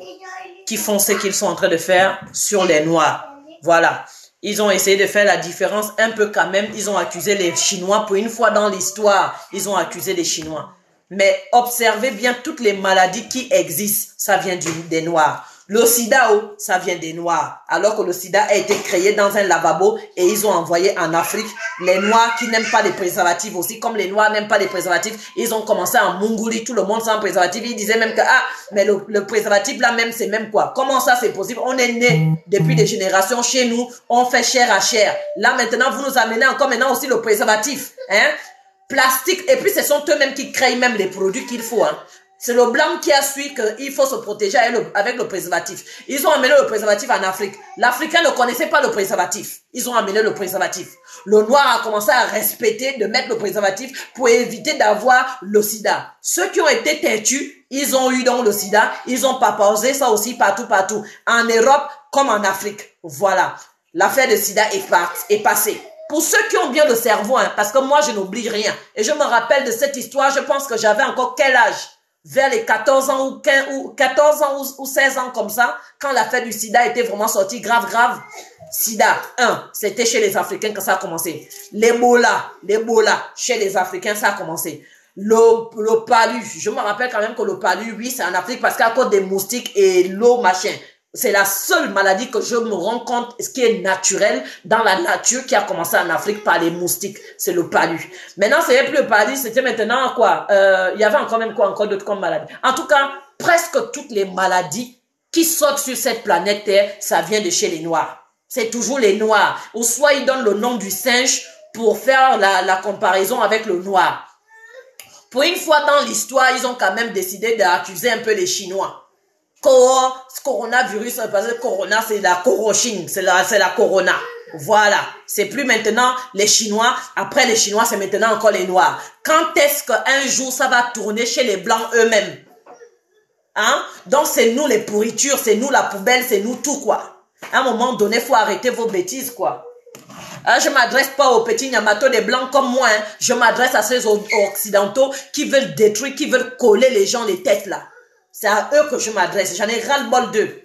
A: qui font ce qu'ils sont en train de faire sur les Noirs. Voilà. Ils ont essayé de faire la différence un peu quand même. Ils ont accusé les Chinois. Pour une fois dans l'histoire, ils ont accusé les Chinois. Mais observez bien toutes les maladies qui existent. Ça vient des Noirs. Le sida, ça vient des Noirs. Alors que le sida a été créé dans un lavabo et ils ont envoyé en Afrique. Les Noirs qui n'aiment pas les préservatifs aussi, comme les Noirs n'aiment pas les préservatifs, ils ont commencé à Mongolie, tout le monde sans préservatif. Ils disaient même que, ah, mais le préservatif là même, c'est même quoi? Comment ça c'est possible? On est né depuis des générations chez nous, on fait chair à chair. Là maintenant, vous nous amenez encore maintenant aussi le préservatif, hein? Plastique, et puis ce sont eux-mêmes qui créent même les produits qu'il faut, hein. C'est le blanc qui a su qu'il faut se protéger avec le préservatif. Ils ont amené le préservatif en Afrique. L'Africain ne connaissait pas le préservatif. Ils ont amené le préservatif. Le noir a commencé à respecter de mettre le préservatif pour éviter d'avoir le sida. Ceux qui ont été têtus, ils ont eu donc le sida. Ils ont proposé ça aussi partout. En Europe comme en Afrique. Voilà. L'affaire de sida est passée. Pour ceux qui ont bien le cerveau, hein, parce que moi je n'oublie rien. Et je me rappelle de cette histoire, je pense que j'avais encore quel âge? Vers les 14 ans ou 15, ou 14 ans ou 16 ans comme ça, quand l'affaire du sida était vraiment sortie grave. Sida, c'était chez les Africains que ça a commencé. L'Ebola, chez les Africains, ça a commencé. Le palu, je me rappelle quand même que le palu, oui, c'est en Afrique parce qu'à cause des moustiques et l'eau, machin. C'est la seule maladie que je me rends compte, ce qui est naturel dans la nature qui a commencé en Afrique par les moustiques. C'est le palu. Maintenant, c'est plus le palu, c'était maintenant quoi? Il y avait encore même quoi, encore d'autres comme maladies. En tout cas, presque toutes les maladies qui sortent sur cette planète Terre, ça vient de chez les Noirs. C'est toujours les Noirs. Ou soit ils donnent le nom du singe pour faire la comparaison avec le noir. Pour une fois dans l'histoire, ils ont quand même décidé d'accuser un peu les Chinois. Coronavirus, parce que Corona, c'est la corochine, c'est la Corona. Voilà. C'est plus maintenant les Chinois. Après les Chinois, c'est maintenant encore les Noirs. Quand est-ce qu'un jour, ça va tourner chez les Blancs eux-mêmes? Hein? Donc, c'est nous les pourritures, c'est nous la poubelle, c'est nous tout, quoi. À un moment donné, il faut arrêter vos bêtises, quoi. Hein, je ne m'adresse pas aux petits Yamato des Blancs comme moi. Hein. Je m'adresse à ces Occidentaux qui veulent détruire, qui veulent coller les gens les têtes, là. C'est à eux que je m'adresse. J'en ai ras-le-bol d'eux.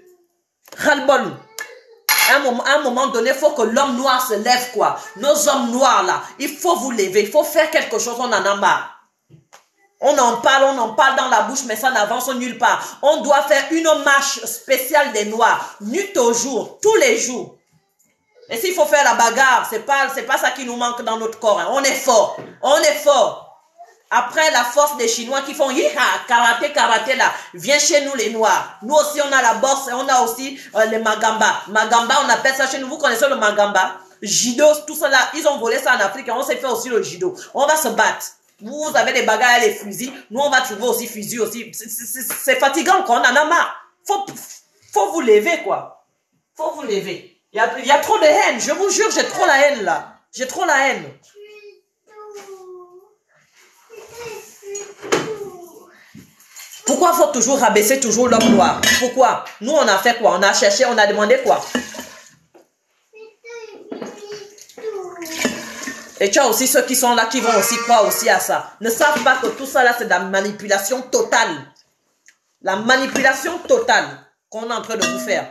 A: Ras-le-bol. À un moment donné, il faut que l'homme noir se lève, quoi. Nos hommes noirs, là, il faut vous lever. Il faut faire quelque chose, on en a marre. On en parle dans la bouche, mais ça n'avance nulle part. On doit faire une marche spéciale des noirs. Nuit au jour, tous les jours. Et s'il faut faire la bagarre, c'est pas ça qui nous manque dans notre corps. Hein. On est fort. On est fort. Après, la force des Chinois qui font karaté là, vient chez nous les Noirs. Nous aussi, on a la boxe et on a aussi les Magamba. Magamba, on appelle ça chez nous. Vous connaissez le Magamba? Judo, tout ça là, ils ont volé ça en Afrique et on s'est fait aussi le judo. On va se battre. Vous avez des bagarres et les fusils. Nous, on va trouver aussi fusils aussi. C'est fatigant quoi, on en a marre. Faut vous lever quoi. Faut vous lever. Il y a trop de haine. Je vous jure, j'ai trop la haine là. J'ai trop la haine. Pourquoi faut toujours rabaisser toujours l'homme noir? Pourquoi? Nous, on a fait quoi? On a cherché, on a demandé quoi? Et tu as aussi ceux qui sont là, qui vont aussi croire aussi à ça. Ne savent pas que tout ça là, c'est de la manipulation totale. La manipulation totale qu'on est en train de vous faire.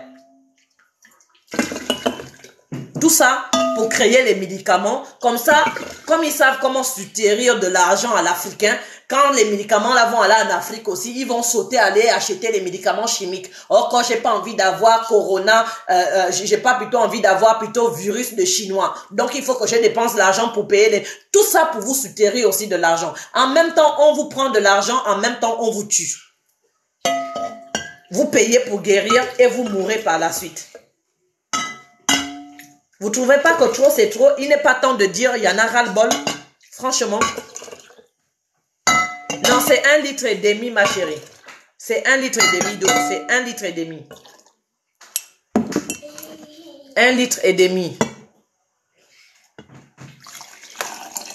A: Tout ça pour créer les médicaments. Comme ça, comme ils savent comment soutenir de l'argent à l'Africain, quand les médicaments là vont aller en Afrique aussi, ils vont sauter aller acheter les médicaments chimiques. Or, quand j'ai pas envie d'avoir corona, j'ai pas plutôt envie d'avoir plutôt virus de chinois. Donc, il faut que je dépense l'argent pour payer tout ça pour vous soutenir aussi de l'argent. En même temps, on vous prend de l'argent, en même temps, on vous tue. Vous payez pour guérir et vous mourrez par la suite. Vous trouvez pas que trop c'est trop? Il n'est pas temps de dire il y en a ras-le-bol. Franchement. Non, c'est 1,5 litre, ma chérie. C'est 1,5 litre d'eau. C'est 1,5 litre. 1,5 litre.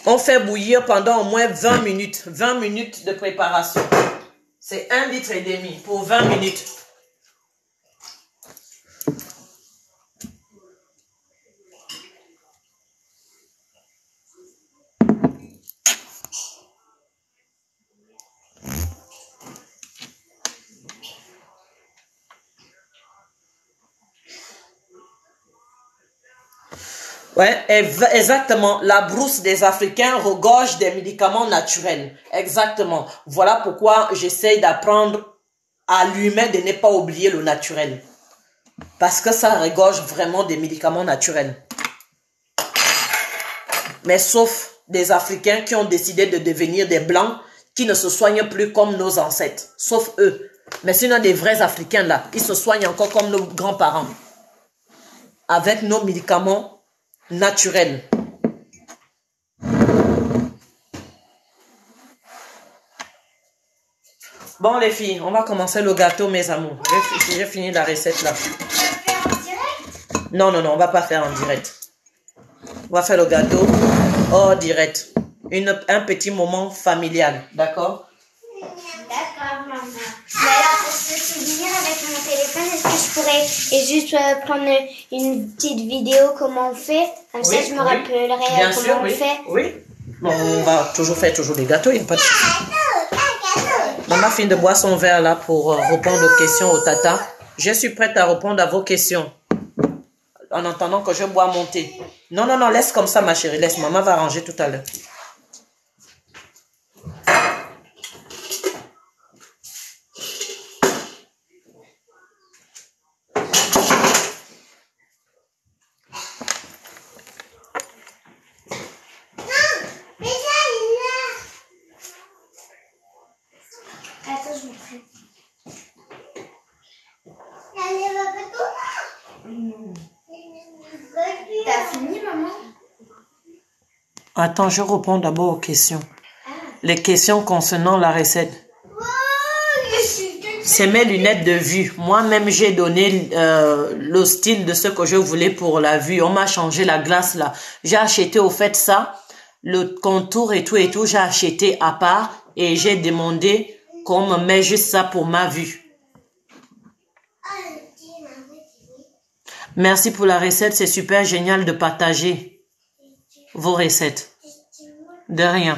A: On fait bouillir pendant au moins 20 minutes. 20 minutes de préparation. C'est 1,5 litre pour 20 minutes. Ouais, exactement. La brousse des Africains regorge des médicaments naturels. Exactement. Voilà pourquoi j'essaye d'apprendre à l'humain de ne pas oublier le naturel. Parce que ça regorge vraiment des médicaments naturels. Mais sauf des Africains qui ont décidé de devenir des Blancs qui ne se soignent plus comme nos ancêtres. Sauf eux. Mais sinon, des vrais Africains là, ils se soignent encore comme nos grands-parents. Avec nos médicaments naturel. Bon les filles, on va commencer le gâteau mes amours. J'ai fini la recette là. Non, on va pas faire en direct. On va faire le gâteau hors direct. Un petit moment familial, d'accord?
B: D'accord, maman. Mais alors, pour se souvenir avec mon téléphone, est-ce que je pourrais juste prendre une petite vidéo comment on fait? Comme ça, je me rappellerai comment on fait.
A: Oui. Bon, on va toujours faire des gâteaux, il n'y a pas de souci. Maman finit de boire son verre là pour répondre aux questions au tata. Je suis prête à répondre à vos questions. En attendant que je bois mon thé. Non, laisse comme ça ma chérie, laisse. Maman va ranger tout à l'heure.
B: T'as fini, maman?
A: Attends, je réponds d'abord aux questions. Les questions concernant la recette. C'est mes lunettes de vue. Moi-même, j'ai donné le style de ce que je voulais pour la vue. On m'a changé la glace là. J'ai acheté au fait ça, le contour et tout, j'ai acheté à part et j'ai demandé qu'on me mette juste ça pour ma vue. Merci pour la recette, c'est super génial de partager vos recettes. De rien.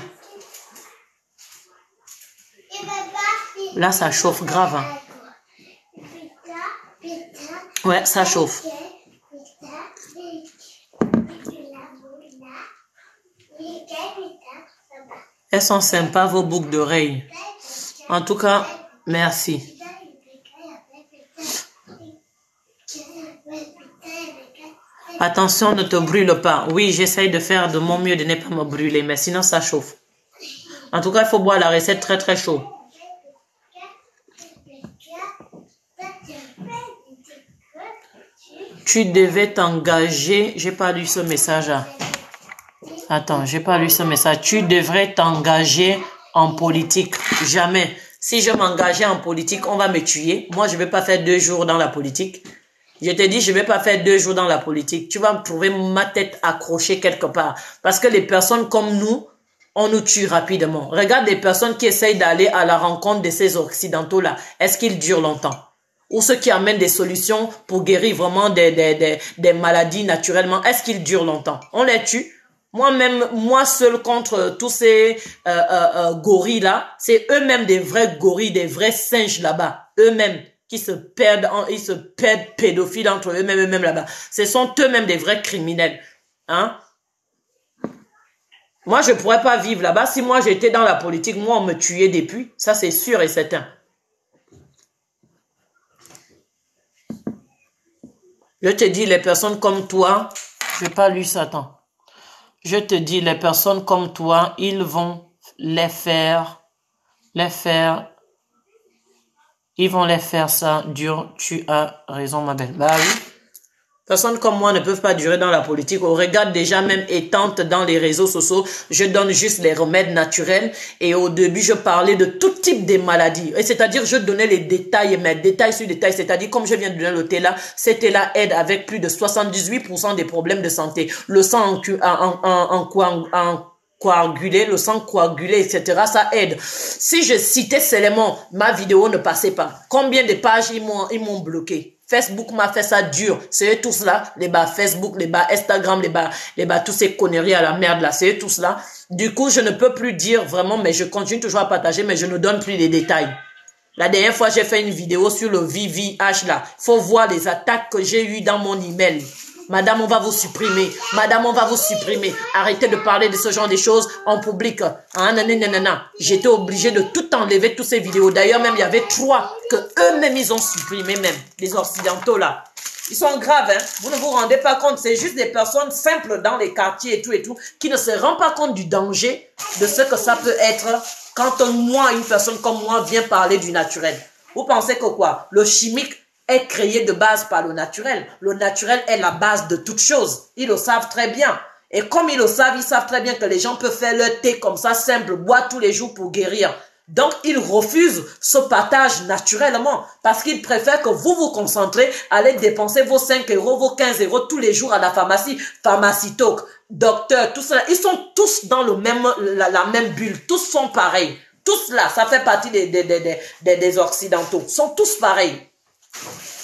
A: Là, ça chauffe grave. Hein. Ouais, ça chauffe. Elles sont sympas, vos boucles d'oreilles. En tout cas, merci. Attention, ne te brûle pas. Oui, j'essaye de faire de mon mieux de ne pas me brûler, mais sinon ça chauffe. En tout cas, il faut boire la recette très très chaud. Tu devais t'engager. J'ai pas lu ce message-là. Attends, j'ai pas lu ce message. Tu devrais t'engager en politique. Jamais. Si je m'engageais en politique, on va me tuer. Moi, je vais pas faire 2 jours dans la politique. Je te dis, je vais pas faire 2 jours dans la politique. Tu vas me trouver ma tête accrochée quelque part. Parce que les personnes comme nous, on nous tue rapidement. Regarde les personnes qui essayent d'aller à la rencontre de ces occidentaux-là. Est-ce qu'ils durent longtemps? Ou ceux qui amènent des solutions pour guérir vraiment des maladies naturellement. Est-ce qu'ils durent longtemps? On les tue. Moi-même, moi seul contre tous ces gorilles-là, c'est eux-mêmes des vrais gorilles, des vrais singes là-bas. Eux-mêmes. Qui se perdent, ils se perdent pédophiles entre eux-mêmes là-bas. Ce sont eux-mêmes des vrais criminels. Hein? Moi, je ne pourrais pas vivre là-bas. Si moi, j'étais dans la politique, moi, on me tuait depuis. Ça, c'est sûr et certain. Je te dis, les personnes comme toi, je n'ai pas lu ça, attends. Je te dis, les personnes comme toi, ils vont les faire, ils vont les faire ça dur. Tu as raison, ma belle. Bah oui. Personnes comme moi ne peuvent pas durer dans la politique. On regarde déjà même étante dans les réseaux sociaux. Je donne juste les remèdes naturels. Et au début, je parlais de tout type de maladies. Et c'est-à-dire, je donnais les détails, mais détails sur détails. C'est-à-dire, comme je viens de donner le thé là, cet thé là aide avec plus de 78% des problèmes de santé. Le sang coagulé, le sang coagulé, etc. Ça aide. Si je citais seulement, ma vidéo ne passait pas. Combien de pages ils m'ont bloqué? Facebook m'a fait ça dur. C'est eux tous là, les bas Facebook, les bas Instagram, les bas tous ces conneries à la merde là, c'est eux tous là. Du coup, je ne peux plus dire vraiment, mais je continue toujours à partager, mais je ne donne plus les détails. La dernière fois, j'ai fait une vidéo sur le VVH là. Faut voir les attaques que j'ai eues dans mon email. Madame, on va vous supprimer. Madame, on va vous supprimer. Arrêtez de parler de ce genre de choses en public. Ah, nanana. J'étais obligée de tout enlever, toutes ces vidéos. D'ailleurs, même, il y avait 3 que eux-mêmes, ils ont supprimé même. Les Occidentaux, là. Ils sont graves, hein. Vous ne vous rendez pas compte. C'est juste des personnes simples dans les quartiers et tout, qui ne se rendent pas compte du danger de ce que ça peut être quand une personne comme moi vient parler du naturel. Vous pensez que quoi? Le chimique est créé de base par le naturel. Le naturel est la base de toute chose. Ils le savent très bien. Et comme ils le savent, ils savent très bien que les gens peuvent faire leur thé comme ça, simple, boire tous les jours pour guérir. Donc, ils refusent ce partage naturellement parce qu'ils préfèrent que vous vous concentrez, allez dépenser vos 5 euros, vos 15 euros tous les jours à la pharmacie, pharmacitoc, docteur, tout cela. Ils sont tous dans la même bulle. Tous sont pareils. Tous là, ça fait partie des Occidentaux. Ils sont tous pareils.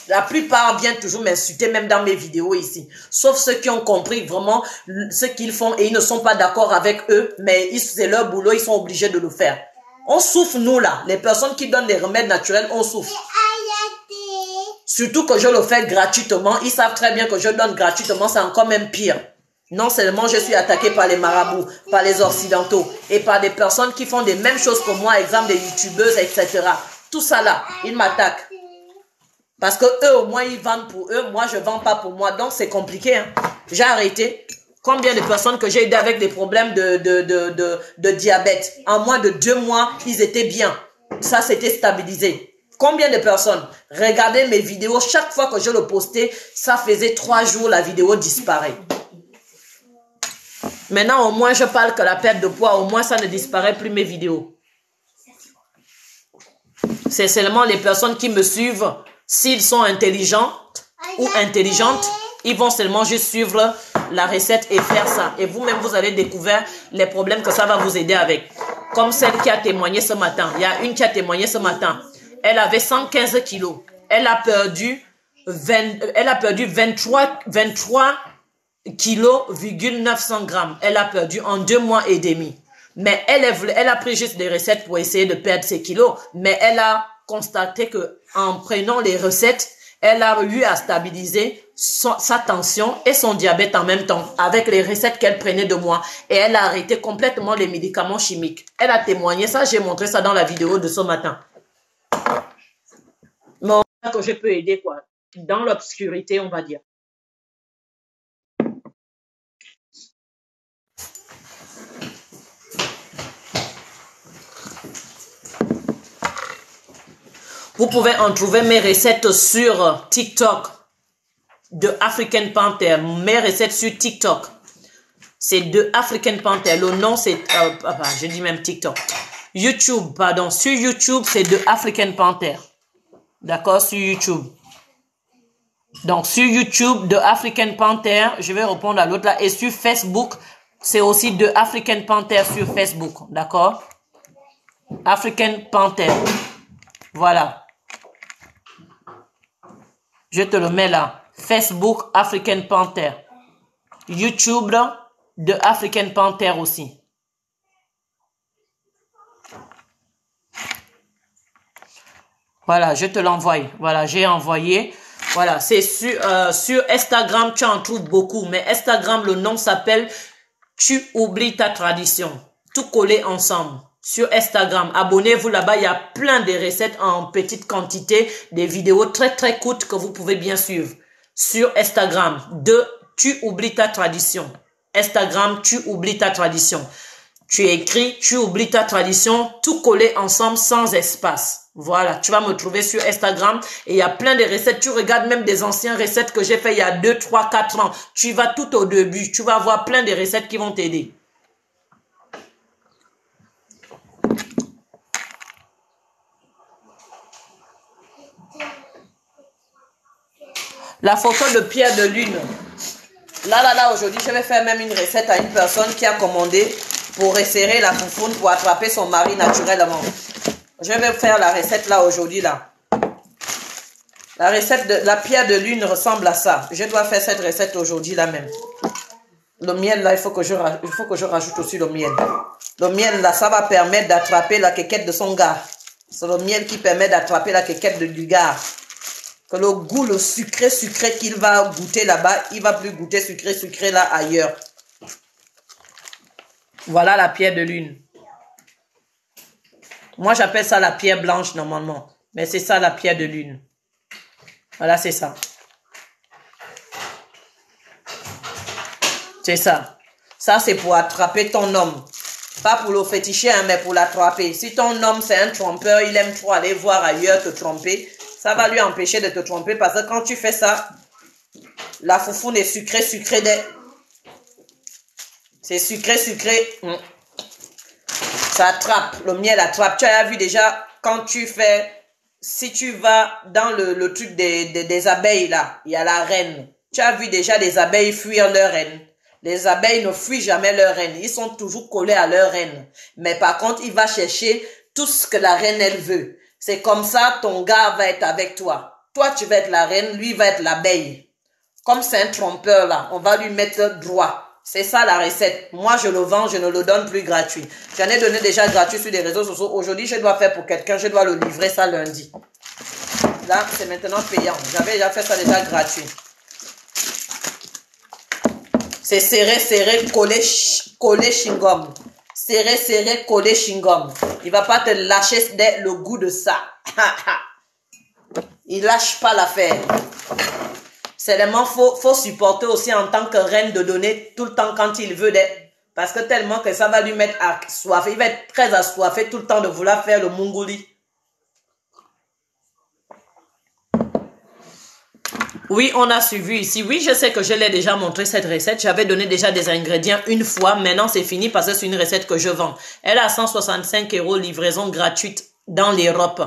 A: La plupart viennent toujours m'insulter, même dans mes vidéos ici. Sauf ceux qui ont compris vraiment ce qu'ils font et ils ne sont pas d'accord avec eux, mais c'est leur boulot, ils sont obligés de le faire. On souffre, nous là, les personnes qui donnent des remèdes naturels, on souffre. Surtout que je le fais gratuitement, ils savent très bien que je donne gratuitement, c'est encore même pire. Non seulement je suis attaqué par les marabouts, par les occidentaux et par des personnes qui font des mêmes choses que moi, exemple des youtubeuses, etc. Tout ça là, ils m'attaquent. Parce que eux, au moins, ils vendent pour eux. Moi, je ne vends pas pour moi. Donc, c'est compliqué. Hein. J'ai arrêté. Combien de personnes que j'ai aidées avec des problèmes de diabète. En moins de 2 mois, ils étaient bien. Ça, c'était stabilisé. Combien de personnes? Regardez mes vidéos. Chaque fois que je le postais, ça faisait 3 jours, la vidéo disparaît. Maintenant, au moins, je parle que la perte de poids. Au moins, ça ne disparaît plus mes vidéos. C'est seulement les personnes qui me suivent. S'ils sont intelligents ou intelligentes, ils vont seulement juste suivre la recette et faire ça. Et vous-même, vous allez découvrir les problèmes que ça va vous aider avec. Comme celle qui a témoigné ce matin. Il y a une qui a témoigné ce matin. Elle avait 115 kilos. Elle a perdu 23 kilos, 900 grammes. Elle a perdu en 2 mois et demi. Mais elle a pris juste des recettes pour essayer de perdre ses kilos. Mais elle a constaté que en prenant les recettes, elle a eu à stabiliser sa tension et son diabète en même temps avec les recettes qu'elle prenait de moi. Et elle a arrêté complètement les médicaments chimiques. Elle a témoigné ça, j'ai montré ça dans la vidéo de ce matin. Mais que je peux aider quoi, dans l'obscurité on va dire. Vous pouvez en trouver mes recettes sur TikTok de African Panther. Mes recettes sur TikTok. C'est de African Panther. Le nom c'est... je dis même TikTok. YouTube, pardon. Sur YouTube, c'est de African Panther. D'accord, sur YouTube. Donc, sur YouTube, de African Panther. Je vais répondre à l'autre là. Et sur Facebook, c'est aussi de African Panther sur Facebook. D'accord? African Panther. Voilà. Je te le mets là. Facebook, African Panther. YouTube, de African Panther aussi. Voilà, je te l'envoie. Voilà, j'ai envoyé. Voilà, c'est sur Instagram, tu en trouves beaucoup. Mais Instagram, le nom s'appelle « Tu oublies ta tradition ». Tout collé ensemble. Sur Instagram, abonnez-vous là-bas, il y a plein de recettes en petite quantité, des vidéos très très courtes que vous pouvez bien suivre. Sur Instagram, Tu oublies ta tradition. Instagram, Tu oublies ta tradition. Tu écris, Tu oublies ta tradition, tout collé ensemble sans espace. Voilà, tu vas me trouver sur Instagram et il y a plein de recettes. Tu regardes même des anciennes recettes que j'ai fait il y a 2, 3, 4 ans. Tu vas tout au début, tu vas voir plein de recettes qui vont t'aider. La photo de pierre de lune. Là, aujourd'hui, je vais faire même une recette à une personne qui a commandé pour resserrer la foufoune, pour attraper son mari naturellement. Je vais faire la recette là aujourd'hui là. La recette de la pierre de lune ressemble à ça. Je dois faire cette recette aujourd'hui là même. Le miel là, il faut que je rajoute aussi le miel. Le miel là, ça va permettre d'attraper la quéquette de son gars. C'est le miel qui permet d'attraper la quéquette du gars. Que le goût, le sucré qu'il va goûter là-bas, il va plus goûter sucré là ailleurs. Voilà la pierre de lune. Moi, j'appelle ça la pierre blanche normalement. Mais c'est ça la pierre de lune. Voilà, c'est ça. C'est ça. Ça, c'est pour attraper ton homme. Pas pour le féticher, hein, mais pour l'attraper. Si ton homme, c'est un trompeur, il aime trop aller voir ailleurs te tromper, ça va lui empêcher de te tromper parce que quand tu fais ça, la foufoune est sucrée. C'est sucré. Ça attrape. Le miel attrape. Tu as vu déjà, quand tu fais, si tu vas dans le truc des abeilles là, il y a la reine. Tu as vu déjà les abeilles fuir leur reine. Les abeilles ne fuient jamais leur reine. Ils sont toujours collés à leur reine. Mais par contre, il va chercher tout ce que la reine, elle veut. C'est comme ça, ton gars va être avec toi. Toi, tu vas être la reine, lui va être l'abeille. Comme c'est un trompeur là, on va lui mettre droit. C'est ça la recette. Moi, je le vends, je ne le donne plus gratuit. J'en ai donné déjà gratuit sur les réseaux sociaux. Aujourd'hui, je dois faire pour quelqu'un, je dois le livrer ça lundi. Là, c'est maintenant payant. J'avais déjà fait ça déjà gratuit. C'est serré, collé chewing-gum. Serré, collé chewing-gum. Il va pas te lâcher le goût de ça. Il lâche pas l'affaire. Seulement, faut supporter aussi en tant que reine de donner tout le temps quand il veut d'être. Parce que tellement que ça va lui mettre assoiffé. Il va être très assoiffé tout le temps de vouloir faire le munguli. Oui, on a suivi ici. Oui, je sais que je l'ai déjà montré cette recette. J'avais donné déjà des ingrédients une fois. Maintenant, c'est fini parce que c'est une recette que je vends. Elle a 165 € livraison gratuite dans l'Europe.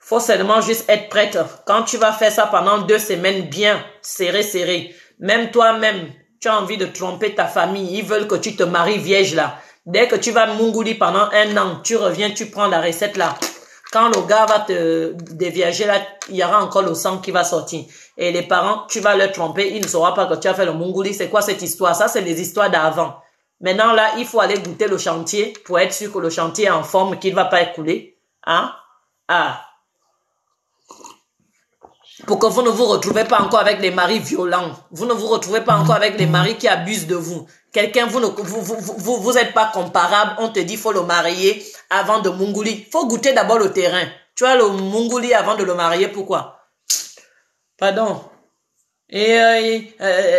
A: Faut seulement juste être prête. Quand tu vas faire ça pendant 2 semaines bien serré. Même toi-même, tu as envie de tromper ta famille. Ils veulent que tu te maries vierge là. Dès que tu vas munguli pendant 1 an, tu reviens, tu prends la recette là. Quand le gars va te dévierger là, il y aura encore le sang qui va sortir. Et les parents, tu vas leur tromper, ils ne sauront pas que tu as fait le munguli. C'est quoi cette histoire? Ça, c'est les histoires d'avant. Maintenant là, il faut aller goûter le chantier pour être sûr que le chantier est en forme, qu'il ne va pas écouler. Hein? Pour que vous ne vous retrouvez pas encore avec les maris violents. Vous ne vous retrouvez pas encore avec les maris qui abusent de vous. Quelqu'un, vous êtes pas comparable. On te dit, faut le marier avant de munguli. Faut goûter d'abord le terrain. Tu as le munguli avant de le marier. Pourquoi? Pardon. Et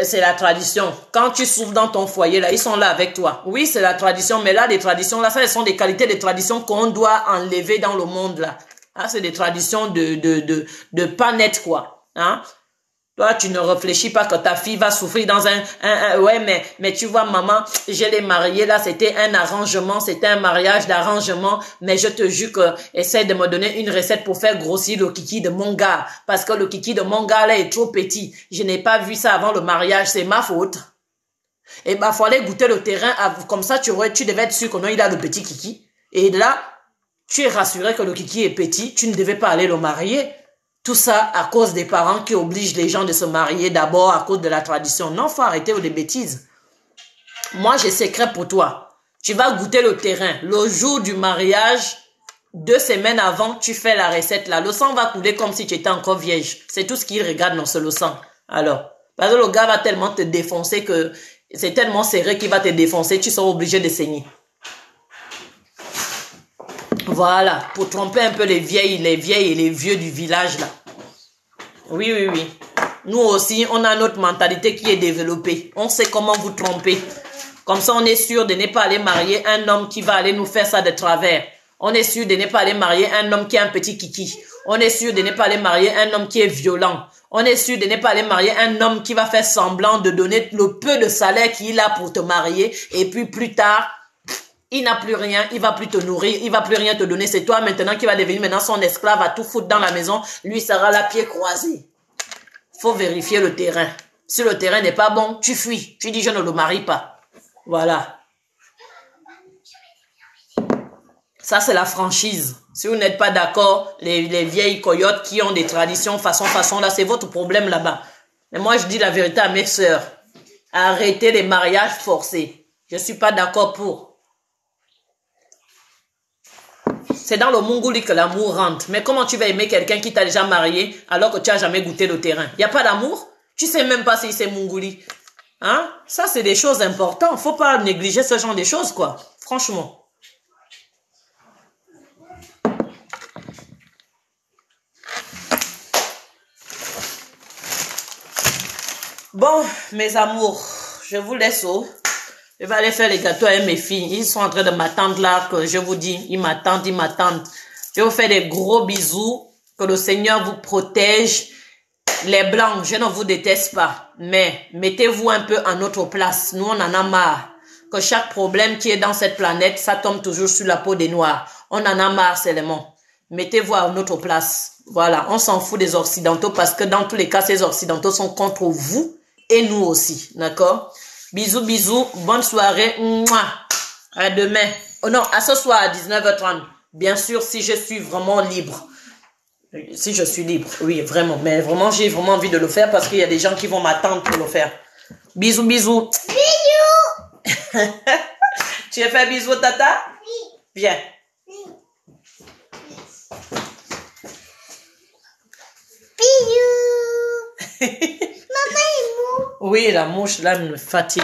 A: c'est la tradition. Quand tu souffres dans ton foyer, là, ils sont là avec toi. Oui, c'est la tradition. Mais là, les traditions, là, ça, ce sont des qualités des traditions qu'on doit enlever dans le monde, là. Ah, c'est des traditions de pas net, quoi. Hein? Toi, tu ne réfléchis pas que ta fille va souffrir dans ouais, mais tu vois, maman, je l'ai mariée, là, c'était un arrangement, c'était un mariage d'arrangement, mais je te jure que, essaie de me donner une recette pour faire grossir le kiki de mon gars, parce que le kiki de mon gars, là, est trop petit. Je n'ai pas vu ça avant le mariage, c'est ma faute. Et bah, faut aller goûter le terrain, comme ça, tu devais être sûr que non, il a le petit kiki. Et là, tu es rassuré que le kiki est petit, tu ne devais pas aller le marier. Tout ça à cause des parents qui obligent les gens de se marier d'abord à cause de la tradition. Non, faut arrêter des bêtises. Moi, j'ai secret pour toi. Tu vas goûter le terrain. Le jour du mariage, 2 semaines avant, tu fais la recette là. Le sang va couler comme si tu étais encore vierge. C'est tout ce qu'il regarde, non, c'est le sang. Alors, parce que le gars va tellement te défoncer que c'est tellement serré qu'il va te défoncer, tu seras obligé de saigner. Voilà, pour tromper un peu les vieilles et les vieux du village là. Oui. Nous aussi, on a notre mentalité qui est développée. On sait comment vous tromper. Comme ça, on est sûr de ne pas aller marier un homme qui va aller nous faire ça de travers. On est sûr de ne pas aller marier un homme qui a un petit kiki. On est sûr de ne pas aller marier un homme qui est violent. On est sûr de ne pas aller marier un homme qui va faire semblant de donner le peu de salaire qu'il a pour te marier. Et puis plus tard, il n'a plus rien, il va plus te nourrir, il va plus rien te donner. C'est toi maintenant qui va devenir maintenant son esclave, à tout foutre dans la maison. Lui sera la pied croisé. Faut vérifier le terrain. Si le terrain n'est pas bon, tu fuis. Tu dis je ne le marie pas. Voilà. Ça, c'est la franchise. Si vous n'êtes pas d'accord, les vieilles coyotes qui ont des traditions façon, là, c'est votre problème là-bas. Mais moi, je dis la vérité à mes sœurs. Arrêtez les mariages forcés. Je ne suis pas d'accord pour. C'est dans le Mongolie que l'amour rentre. Mais comment tu vas aimer quelqu'un qui t'a déjà marié alors que tu n'as jamais goûté le terrain? Il n'y a pas d'amour? Tu ne sais même pas si c'est Mongolie. Hein? Ça, c'est des choses importantes. Il ne faut pas négliger ce genre de choses, quoi. Franchement. Bon, mes amours, je vous laisse. Je vais aller faire les gâteaux avec mes filles. Ils sont en train de m'attendre là, que je vous dis. Ils m'attendent. Je vous fais des gros bisous. Que le Seigneur vous protège. Les blancs, je ne vous déteste pas. Mais mettez-vous un peu à notre place. Nous, on en a marre. Que chaque problème qui est dans cette planète, ça tombe toujours sur la peau des noirs. On en a marre seulement. Mettez-vous à notre place. Voilà, on s'en fout des Occidentaux parce que dans tous les cas, ces Occidentaux sont contre vous. Et nous aussi, d'accord? Bisous, bisous, bonne soirée. Mouah. À demain. Oh non, à ce soir à 19h30. Bien sûr, si je suis vraiment libre. Si je suis libre, oui, vraiment. Mais vraiment, j'ai vraiment envie de le faire parce qu'il y a des gens qui vont m'attendre pour le faire. Bisous, bisous. Bisous. Tu as fait bisous, tata? Oui. Viens.
B: Bisous. Maman est mou.
A: Oui, la mouche là me fatigue.